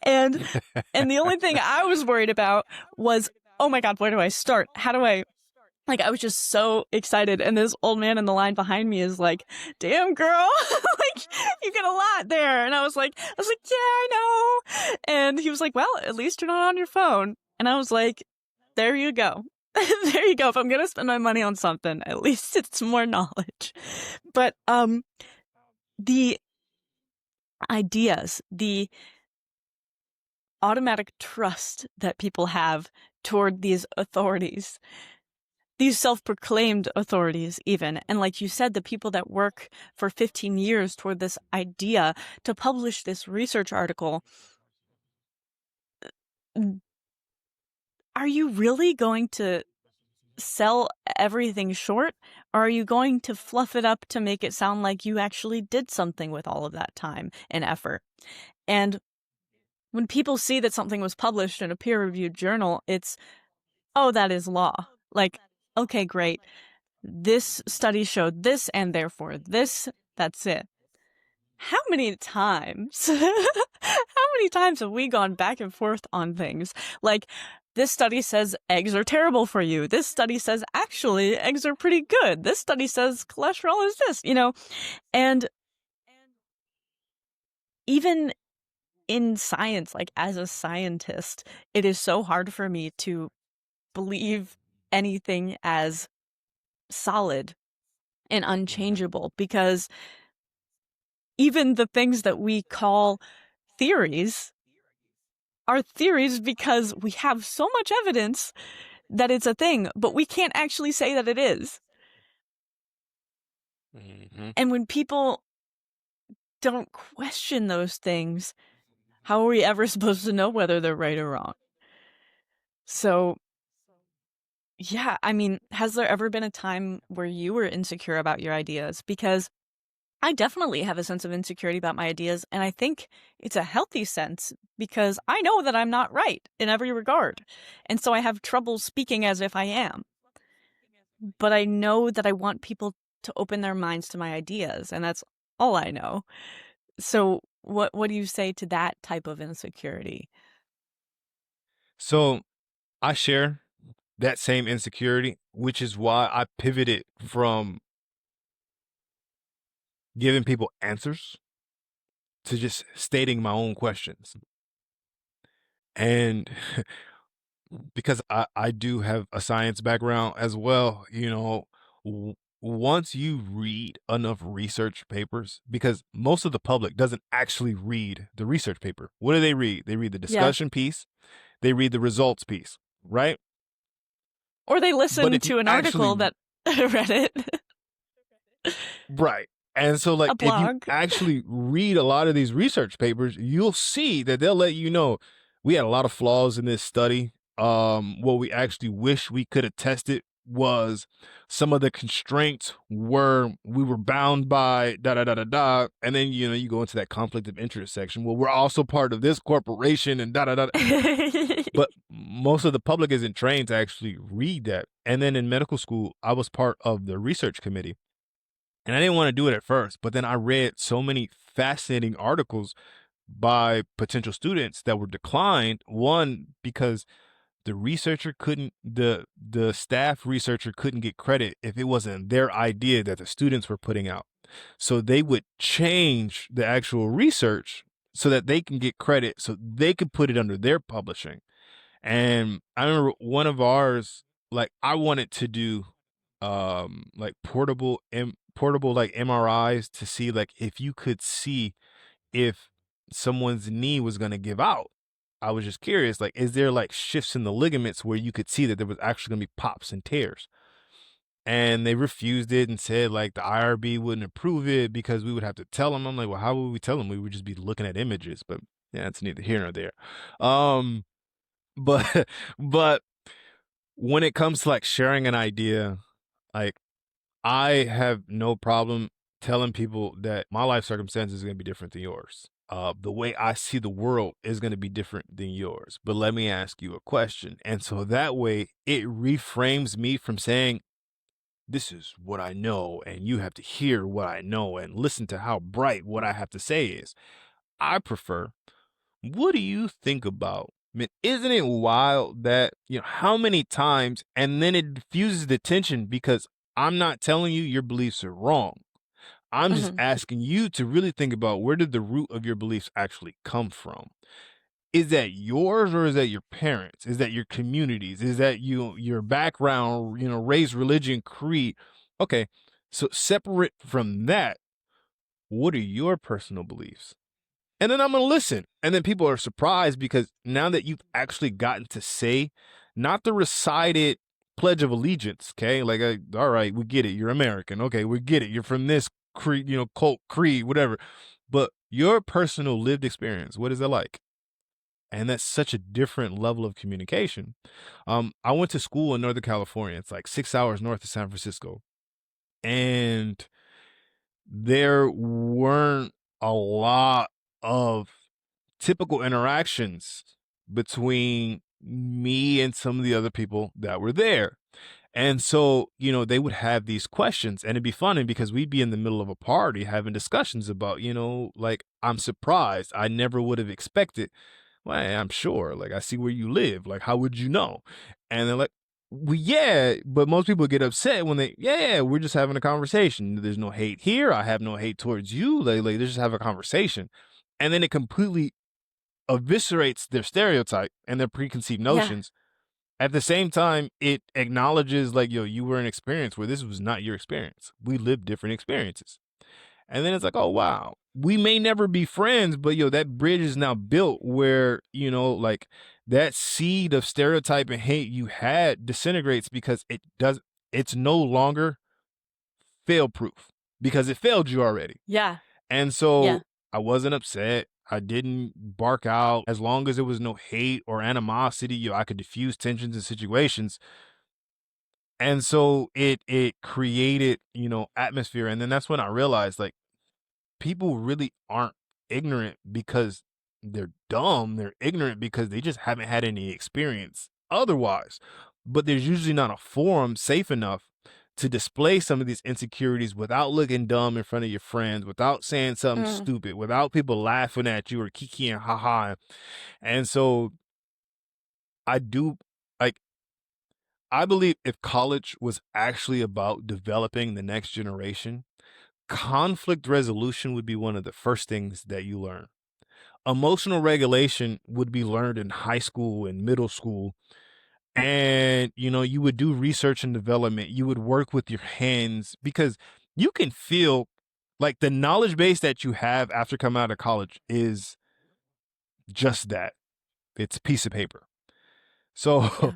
and the only thing I was worried about was, oh my God, where do I start? How do I, like, I was just so excited. And this old man in the line behind me is like, damn girl, like you get a lot there. And I was like, yeah, I know. And he was like, well, at least you're not on your phone. And I was like, there you go. There you go. If I'm going to spend my money on something, at least it's more knowledge. But, the ideas, the automatic trust that people have toward these authorities, these self-proclaimed authorities even. And like you said, the people that work for 15 years toward this idea to publish this research article, are you really going to sell everything short? Or are you going to fluff it up to make it sound like you actually did something with all of that time and effort? And when people see that something was published in a peer-reviewed journal, it's, oh, that is law. Like, okay, great. This study showed this, and therefore this, that's it. How many times, have we gone back and forth on things? Like, this study says eggs are terrible for you. This study says, actually, eggs are pretty good. This study says cholesterol is this, and even in science, like as a scientist, it is so hard for me to believe anything as solid and unchangeable, because even the things that we call theories are theories because we have so much evidence that it's a thing, but we can't actually say that it is. Mm-hmm. And when people don't question those things, how are we ever supposed to know whether they're right or wrong? So, yeah, I mean, has there ever been a time where you were insecure about your ideas? Because I definitely have a sense of insecurity about my ideas, and I think it's a healthy sense because I know that I'm not right in every regard. And so I have trouble speaking as if I am. But I know that I want people to open their minds to my ideas, and that's all I know. So what do you say to that type of insecurity? So I share that same insecurity, which is why I pivoted from giving people answers to just stating my own questions. And because I do have a science background as well, once you read enough research papers, because most of the public doesn't actually read the research paper. What do they read? They read the Yeah. discussion piece, they read the results piece, right? Or they But listen if you to an actually article that read it. Right. And so, like, A if you blog. actually read a lot of these research papers, you'll see that they'll let you know we had a lot of flaws in this study. What we actually wish we could have tested was some of the constraints were we were bound by da da da da da, and then you go into that conflict of interest section. Well, we're also part of this corporation and da da da. But most of the public isn't trained to actually read that. And then in medical school, I was part of the research committee. And I didn't want to do it at first, but then I read so many fascinating articles by potential students that were declined. One, because the staff researcher couldn't get credit if it wasn't their idea that the students were putting out. So they would change the actual research so that they can get credit, so they could put it under their publishing. And I remember one of ours, like I wanted to do like portable like MRIs to see like if you could see if someone's knee was going to give out. I was just curious, like, is there like shifts in the ligaments where you could see that there was actually gonna be pops and tears? And they refused it and said like the IRB wouldn't approve it because we would have to tell them. I'm like, well, how would we tell them? We would just be looking at images, but yeah, it's neither here nor there. Um, but but when it comes to like sharing an idea, like I have no problem telling people that my life circumstances is going to be different than yours. The way I see the world is going to be different than yours. But let me ask you a question. And so that way it reframes me from saying, this is what I know, and you have to hear what I know and listen to how bright what I have to say is. I prefer, what do you think about? I mean, isn't it wild that, how many times, and then it diffuses the tension because I'm not telling you your beliefs are wrong. I'm just Mhm. asking you to really think about, where did the root of your beliefs actually come from? Is that yours, or is that your parents? Is that your communities? Is that your background, race, religion, creed? Okay. So separate from that, what are your personal beliefs? And then I'm going to listen. And then people are surprised because now that you've actually gotten to say, not the recited Pledge of Allegiance, okay? Like, all right, we get it. You're American. Okay, we get it. You're from this creed, cult, creed, whatever. But your personal lived experience, what is it like? And that's such a different level of communication. I went to school in Northern California. It's like 6 hours north of San Francisco. And there weren't a lot of typical interactions between me and some of the other people that were there. And so, they would have these questions, and it'd be funny because we'd be in the middle of a party having discussions about, like, I'm surprised. I never would have expected. Well, I'm sure. Like, I see where you live. Like, how would you know? And they're like, well, yeah, but most people get upset when yeah, we're just having a conversation. There's no hate here. I have no hate towards you. Like, they just have a conversation. And then it completely eviscerates their stereotype and their preconceived Yeah. notions. At the same time, it acknowledges like, yo, you were an experience where this was not your experience. We lived different experiences. And then it's like, oh, wow, we may never be friends, but that bridge is now built where, like that seed of stereotype and hate you had disintegrates because it's no longer fail proof because it failed you already. Yeah. And Yeah. so I wasn't upset. I didn't bark out. As long as there was no hate or animosity, I could diffuse tensions in situations. And so it created, atmosphere. And then that's when I realized, like, people really aren't ignorant because they're dumb. They're ignorant because they just haven't had any experience otherwise. But there's usually not a forum safe enough to display some of these insecurities without looking dumb in front of your friends, without saying something Mm. stupid, without people laughing at you or kiki and haha. And so I do, like, I believe if college was actually about developing the next generation, conflict resolution would be one of the first things that you learn. Emotional regulation would be learned in high school and middle school. And, you would do research and development. You would work with your hands because you can feel like the knowledge base that you have after coming out of college is just that. It's a piece of paper. So Yeah.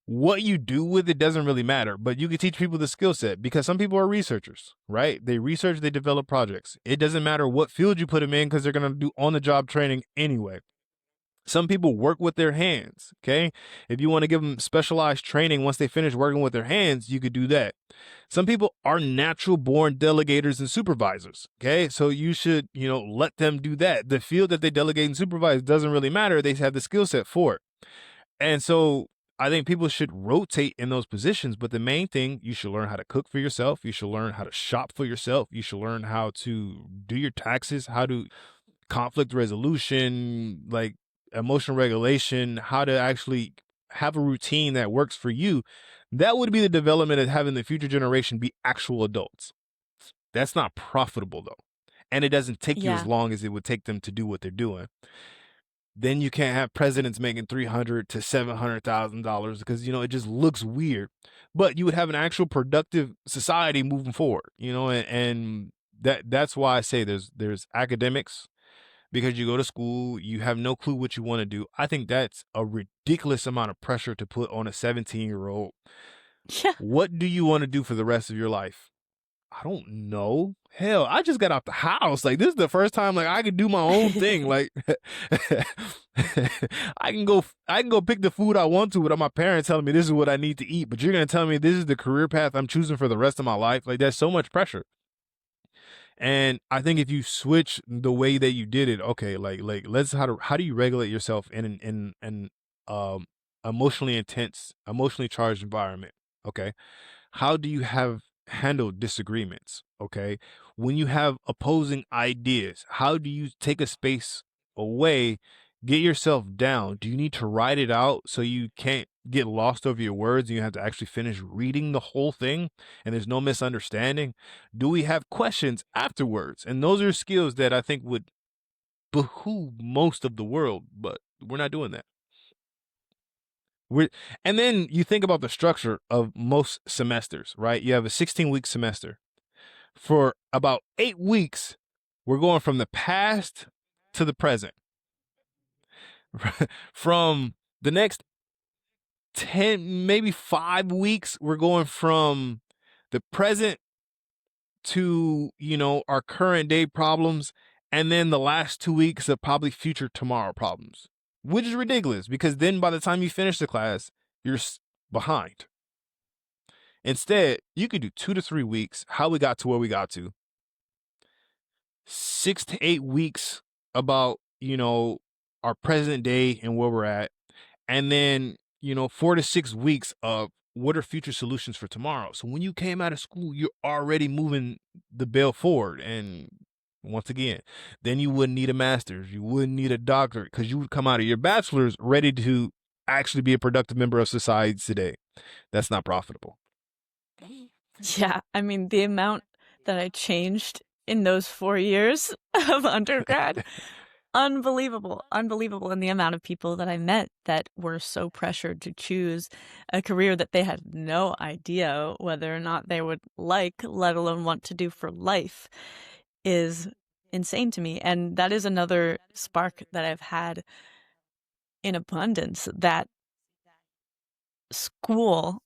what you do with it doesn't really matter, but you can teach people the skill set because some people are researchers, right? They research, they develop projects. It doesn't matter what field you put them in because they're going to do on the job training anyway. Some people work with their hands, okay? If you want to give them specialized training once they finish working with their hands, you could do that. Some people are natural born delegators and supervisors, okay? So you should, let them do that. The field that they delegate and supervise doesn't really matter. They have the skill set for it. And so I think people should rotate in those positions, but the main thing, you should learn how to cook for yourself. You should learn how to shop for yourself. You should learn how to do your taxes, how to conflict resolution, like emotional regulation, how to actually have a routine that works for you. That would be the development of having the future generation be actual adults. That's not profitable though. And it doesn't take you as Yeah. long as it would take them to do what they're doing. Then you can't have presidents making $300 to $700,000 because it just looks weird. But you would have an actual productive society moving forward, and that's why I say there's academics, because you go to school, you have no clue what you want to do. I think that's a ridiculous amount of pressure to put on a 17-year-old. Yeah. What do you want to do for the rest of your life? I don't know. Hell, I just got out the house. Like, this is the first time like I could do my own thing. Like I can go pick the food I want to without my parents telling me this is what I need to eat. But you're gonna tell me this is the career path I'm choosing for the rest of my life? Like, that's so much pressure. And I think if you switch the way that you did it, okay, like let's how do you regulate yourself in an emotionally intense, emotionally charged environment? Okay. How do you have handled disagreements? Okay. When you have opposing ideas, how do you take a space away, get yourself down? Do you need to write it out so you can't get lost over your words and you have to actually finish reading the whole thing and there's no misunderstanding? Do we have questions afterwards? And those are skills that I think would behoove most of the world, but we're not doing that. We're, and then you think about the structure of most semesters, right? You have a 16-week semester. For about 8 weeks, we're going from the past to the present. From the next 10, maybe 5 weeks, we're going from the present to, our current day problems. And then the last 2 weeks of probably future tomorrow problems, which is ridiculous because then by the time you finish the class, you're behind. Instead, you could do 2 to 3 weeks, how we got to where we got to, 6 to 8 weeks about, our present day and where we're at. And then, 4 to 6 weeks of what are future solutions for tomorrow. So when you came out of school, you're already moving the ball forward. And once again, then you wouldn't need a master's. You wouldn't need a doctorate because you would come out of your bachelor's ready to actually be a productive member of society today. That's not profitable. Yeah, I mean, the amount that I changed in those 4 years of undergrad, unbelievable, unbelievable. And the amount of people that I met that were so pressured to choose a career that they had no idea whether or not they would like, let alone want to do for life, is insane to me. And that is another spark that I've had in abundance, that school,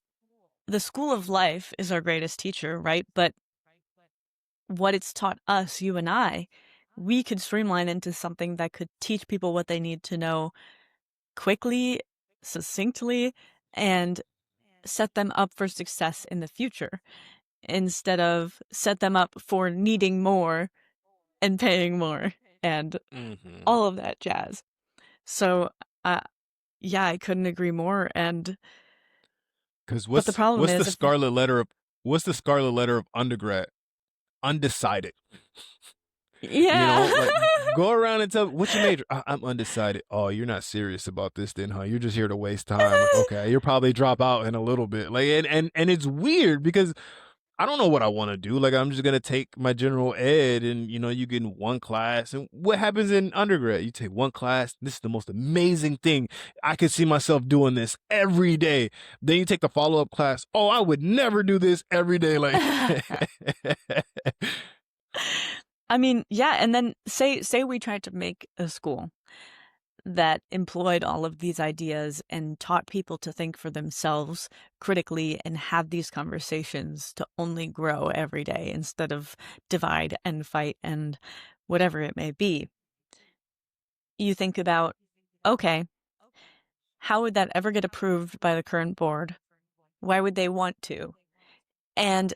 the school of life is our greatest teacher, right? But what it's taught us, you and I, we could streamline into something that could teach people what they need to know quickly, succinctly, and set them up for success in the future instead of set them up for needing more and paying more and Mm-hmm. all of that jazz. So, yeah, I couldn't agree more. Because But the problem what's the is, scarlet letter of undergrad? Undecided. yeah. Like, go around and tell what's your major. I'm undecided. Oh, you're not serious about this then, huh? You're just here to waste time. Like, okay, you'll probably drop out in a little bit. Like, and it's weird because I don't know what I want to do. Like, I'm just gonna take my general ed, and you get in one class. And what happens in undergrad? You take one class. This is the most amazing thing. I could see myself doing this every day. Then you take the follow up class. Oh, I would never do this every day. Like, I mean, yeah, and then say we tried to make a school that employed all of these ideas and taught people to think for themselves critically and have these conversations to only grow every day instead of divide and fight and whatever it may be. You think about, okay, how would that ever get approved by the current board? Why would they want to? And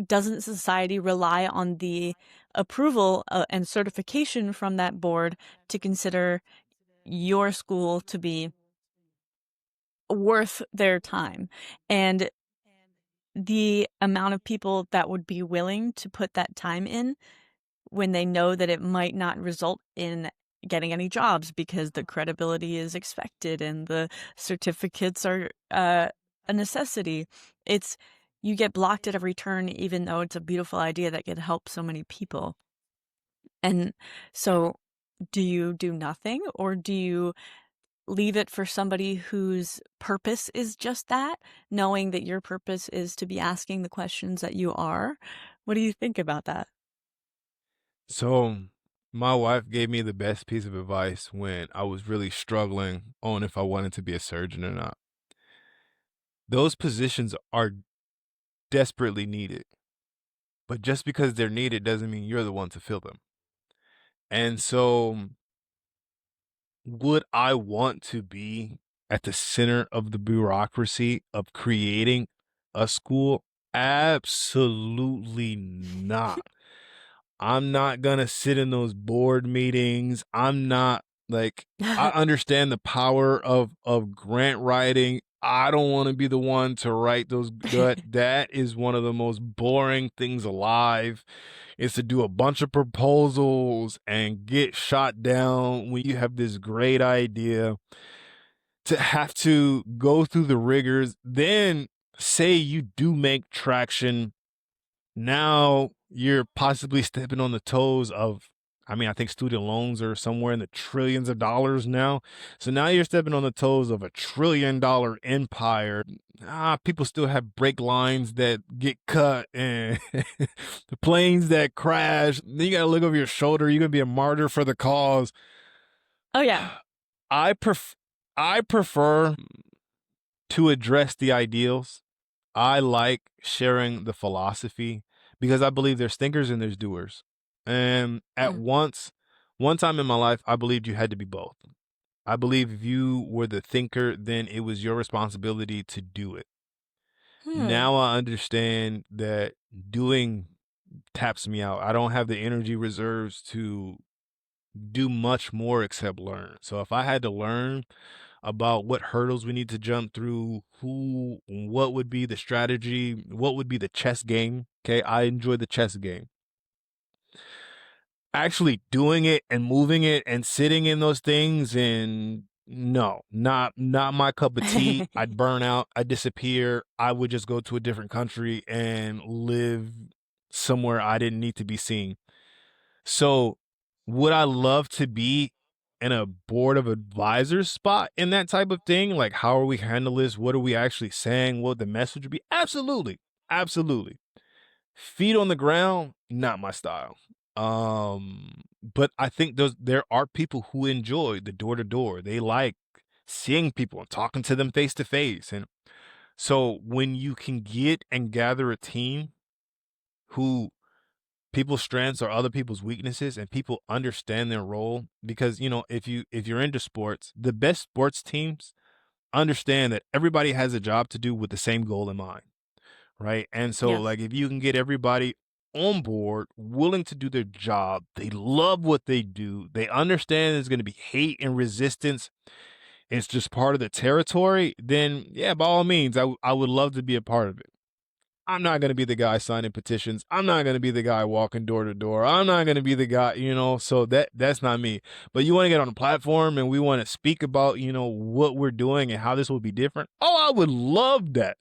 doesn't society rely on the approval and certification from that board to consider your school to be worth their time? And the amount of people that would be willing to put that time in when they know that it might not result in getting any jobs because the credibility is expected and the certificates are a necessity. You get blocked at every turn, even though it's a beautiful idea that could help so many people. And so do you do nothing, or do you leave it for somebody whose purpose is just that, knowing that your purpose is to be asking the questions that you are? What do you think about that? so My wife gave me the best piece of advice when I was really struggling on if I wanted to be a surgeon or not. Those positions are desperately needed, but just because they're needed doesn't mean you're the one to fill them. And so, would I want to be at the center of the bureaucracy of creating a school? Absolutely not. I'm not gonna sit in those board meetings. I'm not like I understand the power of grant writing. I don't want to be the one to write those that is one of the most boring things alive is to do a bunch of proposals and get shot down when you have this great idea to have to go through the rigors. Then say you do make traction, now you're possibly stepping on the toes of, I mean, I think student loans are somewhere in the trillions of dollars now. So now you're stepping on the toes of $1 trillion empire. People still have brake lines that get cut and the planes that crash. Then you got to look over your shoulder. You're going to be a martyr for the cause. Oh, yeah. I prefer to address the ideals. I like sharing the philosophy because I believe there's thinkers and there's doers. And at Mm. one time in my life, I believed you had to be both. I believe if you were the thinker, then it was your responsibility to do it. Hmm. Now I understand that doing taps me out. I don't have the energy reserves to do much more except learn. So if I had to learn about what hurdles we need to jump through, what would be the strategy, what would be the chess game. Okay, I enjoy the chess game. Actually doing it and moving it and sitting in those things, and no, not my cup of tea. I'd burn out, I'd disappear. I would just go to a different country and live somewhere I didn't need to be seen. So, would I love to be in a board of advisors spot in that type of thing? Like, how are we handle this? What are we actually saying? What the message would be? Absolutely. Absolutely. Feet on the ground, not my style. But I think there are people who enjoy the door to door. They like seeing people and talking to them face to face. And so when you can get and gather a team who people's strengths are other people's weaknesses and people understand their role, because if you're into sports, the best sports teams understand that everybody has a job to do with the same goal in mind, right? And so Yes. like if you can get everybody on board willing to do their job, they love what they do, they understand there's going to be hate and resistance, it's just part of the territory, then yeah, by all means I would love to be a part of it. I'm not going to be the guy signing petitions. I'm not going to be the guy walking door to door. I'm not going to be the guy, so that's not me. But you want to get on a platform and we want to speak about, what we're doing and how this will be different. Oh, I would love that.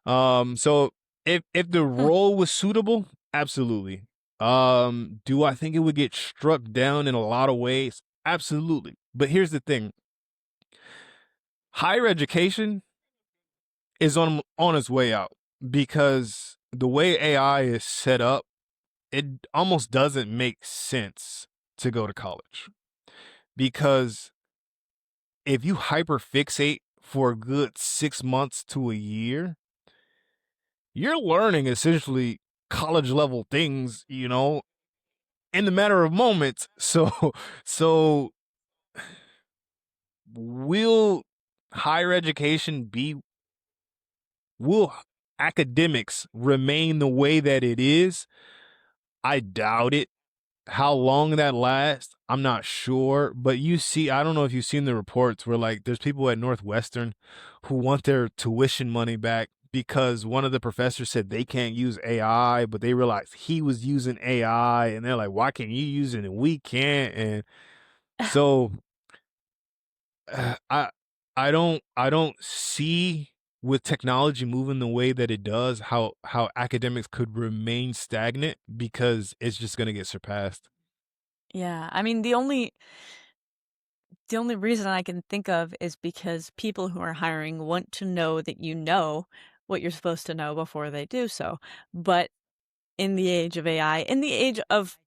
So if the Hmm. role was suitable, absolutely. Do I think it would get struck down in a lot of ways? Absolutely. But here's the thing. Higher education is on its way out because the way AI is set up, it almost doesn't make sense to go to college. Because if you hyperfixate for a good 6 months to a year, you're learning essentially college level things, in the matter of moments. So will higher education be will academics remain the way that it is? I doubt it. How long that lasts, I'm not sure. But I don't know if you've seen the reports where like there's people at Northwestern who want their tuition money back because one of the professors said they can't use AI, but they realized he was using AI and they're like, why can't you use it and we can't? And so I I don't see with technology moving the way that it does how academics could remain stagnant because it's just going to get surpassed. Yeah. I mean, the only reason I can think of is because people who are hiring want to know that you know what you're supposed to know before they do so. But in the age of AI, in the age of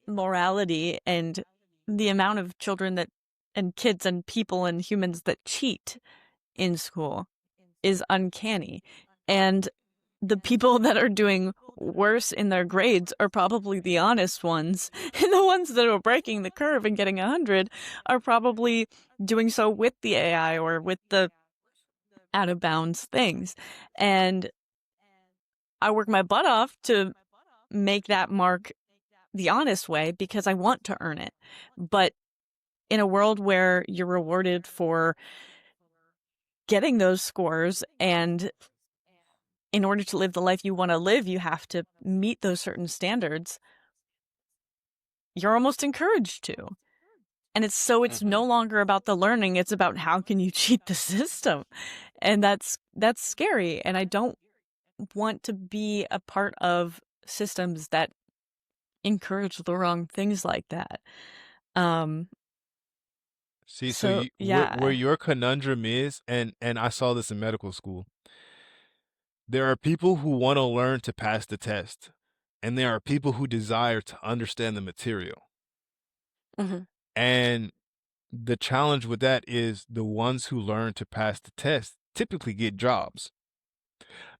morality and the amount of children that and kids and people and humans that cheat in school is uncanny. And the people that are doing worse in their grades are probably the honest ones. And the ones that are breaking the curve and getting 100 are probably doing so with the AI or with the out of bounds things. And I work my butt off to make that mark the honest way because I want to earn it. But in a world where you're rewarded for getting those scores, and in order to live the life you want to live, you have to meet those certain standards, you're almost encouraged to. And it's no longer about the learning, it's about how can you cheat the system. And that's scary. And I don't want to be a part of systems that encourage the wrong things like that. See, so So you, where yeah. your conundrum is, and I saw this in medical school. There are people who want to learn to pass the test, and there are people who desire to understand the material. Mhm. And the challenge with that is the ones who learn to pass the test typically get jobs.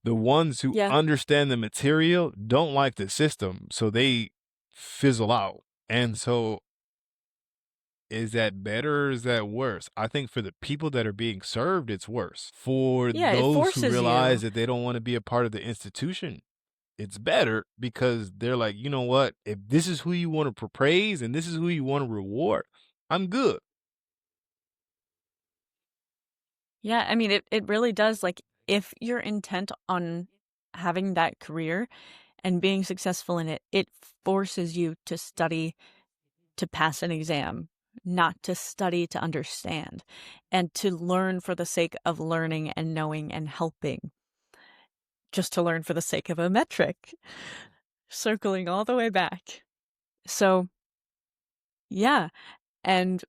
The ones who Yeah. understand the material don't like the system, so they fizzle out. And so, is that better or is that worse? I think for the people that are being served, it's worse. For Yeah, it those who forces realize you. that they don't want to be a part of the institution, it's better because they're like, you know what? If this is who you want to praise and this is who you want to reward, I'm good. Yeah, I mean, it really does, like, if you're intent on having that career and being successful in it, it forces you to study to pass an exam, not to study to understand, and to learn for the sake of learning and knowing and helping, just to learn for the sake of a metric, circling all the way back. So, yeah, and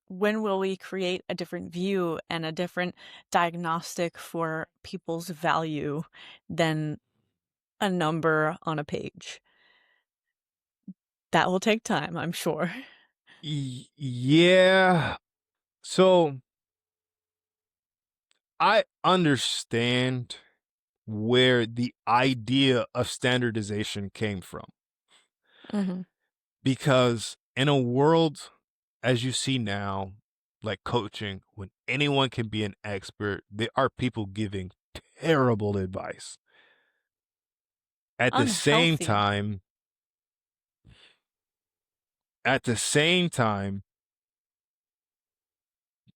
when will we create a different view and a different diagnostic for people's value than a number on a page? That will take time, I'm sure. Yeah. So I understand where the idea of standardization came from Mhm. because in a world as you see now, like coaching, when anyone can be an expert, there are people giving terrible advice. At the same Unhealthy. time, at the same time,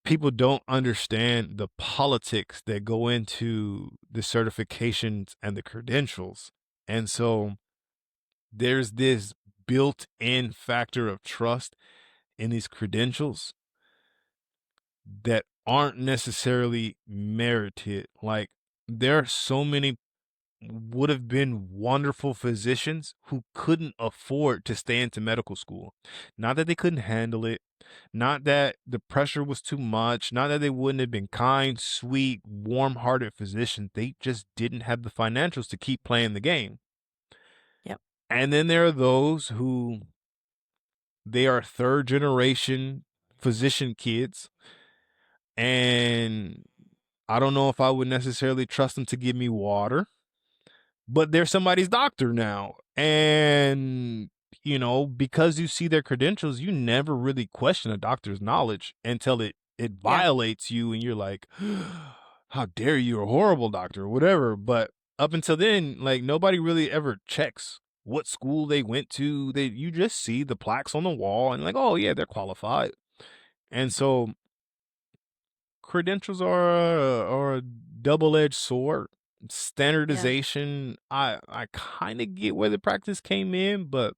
people don't understand the politics that go into the certifications and the credentials. And so there's this built-in factor of trust in these credentials that aren't necessarily merited. Like there are so many would have been wonderful physicians who couldn't afford to stay into medical school. Not that they couldn't handle it, not that the pressure was too much, not that they wouldn't have been kind, sweet, warm-hearted physicians. They just didn't have the financials to keep playing the game. Yep. And then there are those who they are third generation physician kids, and I don't know if I would necessarily trust them to give me water, but they're somebody's doctor now. And, you know, because you see their credentials, you never really question a doctor's knowledge until it Yeah. violates you and you're like, how dare you, a horrible doctor, or whatever. But up until then, like nobody really ever checks what school they went to. You just see the plaques on the wall and like, oh yeah, they're qualified. And so credentials are a double-edged sword. Yeah. Standardization, I kind of get where the practice came in, but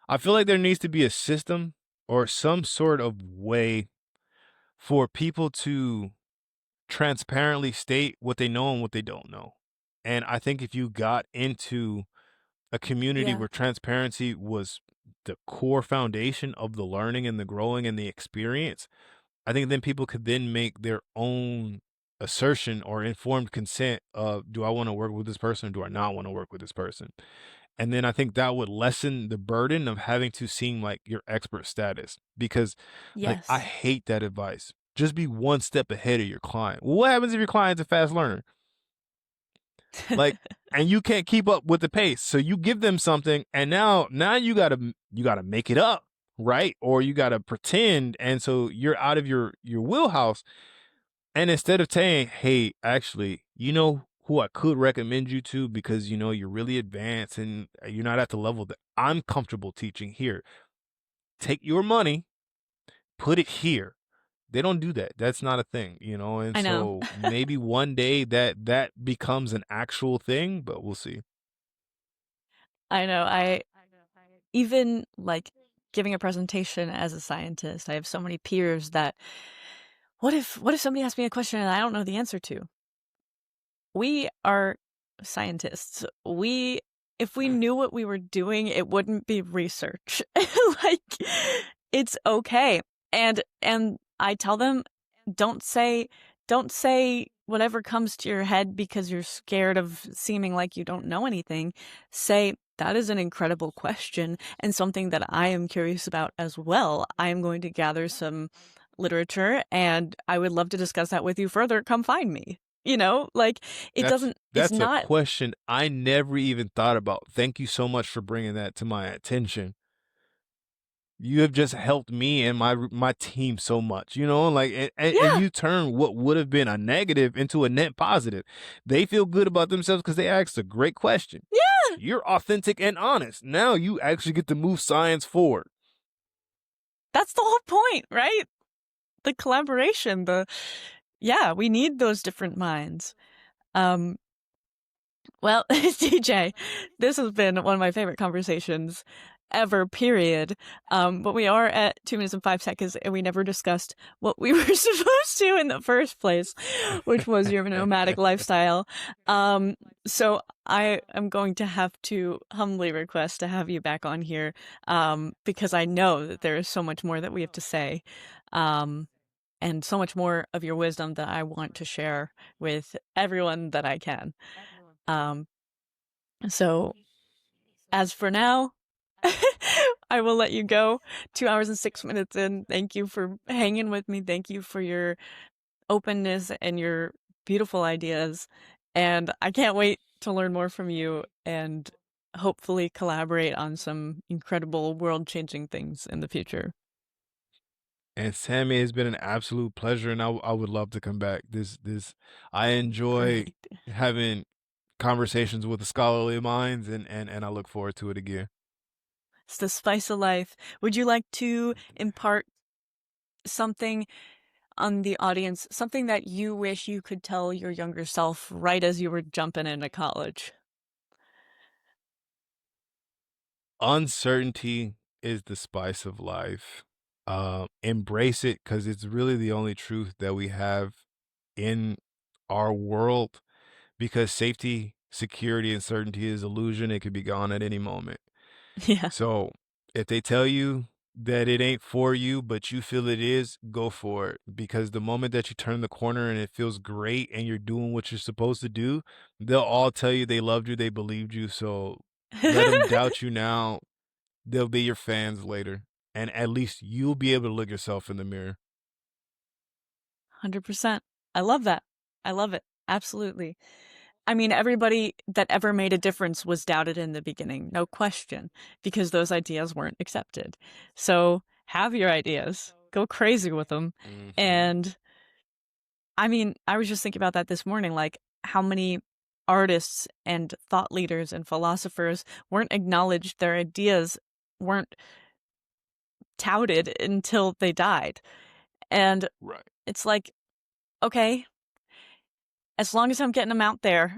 I feel like there needs to be a system or some sort of way for people to transparently state what they know and what they don't know. And I think if you got into a community Yeah. where transparency was the core foundation of the learning and the growing and the experience, I think then people could then make their own assertion or informed consent of, do I want to work with this person or do I not want to work with this person? And then I think that would lessen the burden of having to seem like your expert status, because like I Yes. hate that advice. Just be one step ahead of your client. Well, what happens if your client's a fast learner? Like, and you can't keep up with the pace. So you give them something, and now you gotta make it up, right? Or you gotta pretend, and so you're out of your wheelhouse. And instead of saying, "Hey, actually, you know who I could recommend you to because you know you're really advanced and you're not at the level that I'm comfortable teaching here. Take your money, put it here." They don't do that. That's not a thing, you know? And I know. so maybe one day that becomes an actual thing, but we'll see. I know. I even like giving a presentation as a scientist, I have so many peers that what if somebody asks me a question and I don't know the answer to? We are scientists. We if we knew what we were doing, it wouldn't be research. Like, it's okay. And I tell them, don't say don't say whatever comes to your head because you're scared of seeming like you don't know anything. Say, that is an incredible question and something that I am curious about as well. I am going to gather some literature and I would love to discuss that with you further. Come find me. You know, like it That's doesn't, it's that's a not, question I never even thought about. Thank you so much for bringing that to my attention. You have just helped me and my team so much, you know, like and yeah, you turn what would have been a negative into a net positive. They feel good about themselves because they asked a great question. yeah, You're authentic and honest. Now you actually get to move science forward. that's the whole point, right? The collaboration, yeah, we need those different minds. Um, Well, DJ, this has been one of my favorite conversations ever, period. But we are at 2 minutes and 5 seconds, and we never discussed what we were supposed to in the first place, which was your nomadic lifestyle. So I am going to have to humbly request to have you back on here, because I know that there is so much more that we have to say. Um, and so much more of your wisdom that I want to share with everyone that I can. Um, so as for now, I will let you go. 2 hours and 6 minutes in. Thank you for hanging with me. Thank you for your openness and your beautiful ideas. And I can't wait to learn more from you and hopefully collaborate on some incredible world changing things in the future. And Sammy, has been an absolute pleasure, and I would love to come back. This I enjoy Great. having conversations with the scholarly minds, and I look forward to it again. It's the spice of life. Would you like to impart something on the audience, something that you wish you could tell your younger self right as you were jumping into college? Uncertainty is the spice of life. Embrace it because it's really the only truth that we have in our world. Because safety, security, and certainty is illusion. It could be gone at any moment. Yeah. So if they tell you that it ain't for you, but you feel it is, go for it. Because the moment that you turn the corner and it feels great and you're doing what you're supposed to do, they'll all tell you they loved you, they believed you. So let them doubt you now. They'll be your fans later. And at least you'll be able to look yourself in the mirror. 100%. I love that. I love it. Absolutely. I mean, everybody that ever made a difference was doubted in the beginning, no question, because those ideas weren't accepted. So have your ideas, go crazy with them. Hmm. And I mean, I was just thinking about that this morning, like how many artists and thought leaders and philosophers weren't acknowledged, their ideas weren't touted until they died. And Right. it's like, okay, as long as I'm getting them out there,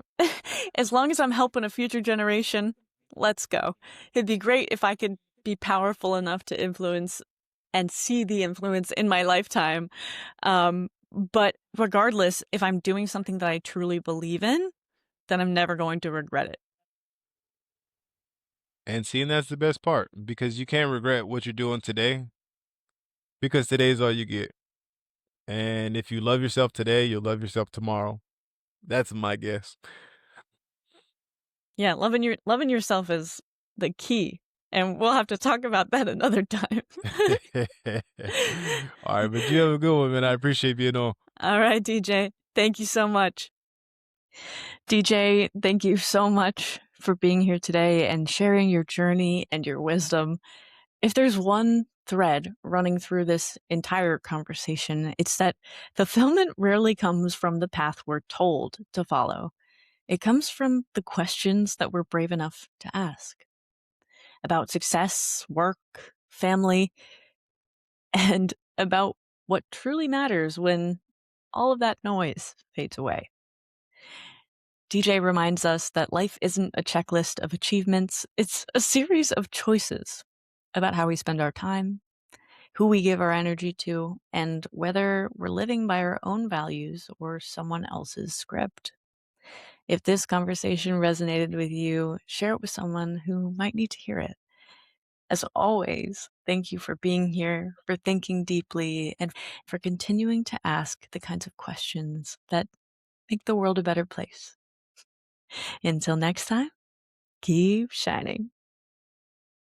as long as I'm helping a future generation, let's go. It'd be great if I could be powerful enough to influence and see the influence in my lifetime. But regardless, if I'm doing something that I truly believe in, then I'm never going to regret it. And seeing that's the best part because you can't regret what you're doing today because today's all you get. And if you love yourself today, you'll love yourself tomorrow. That's my guess. Yeah, loving yourself is the key, and we'll have to talk about that another time. All right, but you have a good one, man. I appreciate being on. All right, DJ. Thank you so much. DJ, thank you so much for being here today and sharing your journey and your wisdom. If there's one thread running through this entire conversation, it's that fulfillment rarely comes from the path we're told to follow. It comes from the questions that we're brave enough to ask about success, work, family, and about what truly matters when all of that noise fades away. DJ reminds us that life isn't a checklist of achievements, it's a series of choices about how we spend our time, who we give our energy to, and whether we're living by our own values or someone else's script. If this conversation resonated with you, share it with someone who might need to hear it. As always, thank you for being here, for thinking deeply, and for continuing to ask the kinds of questions that make the world a better place. Until next time, keep shining.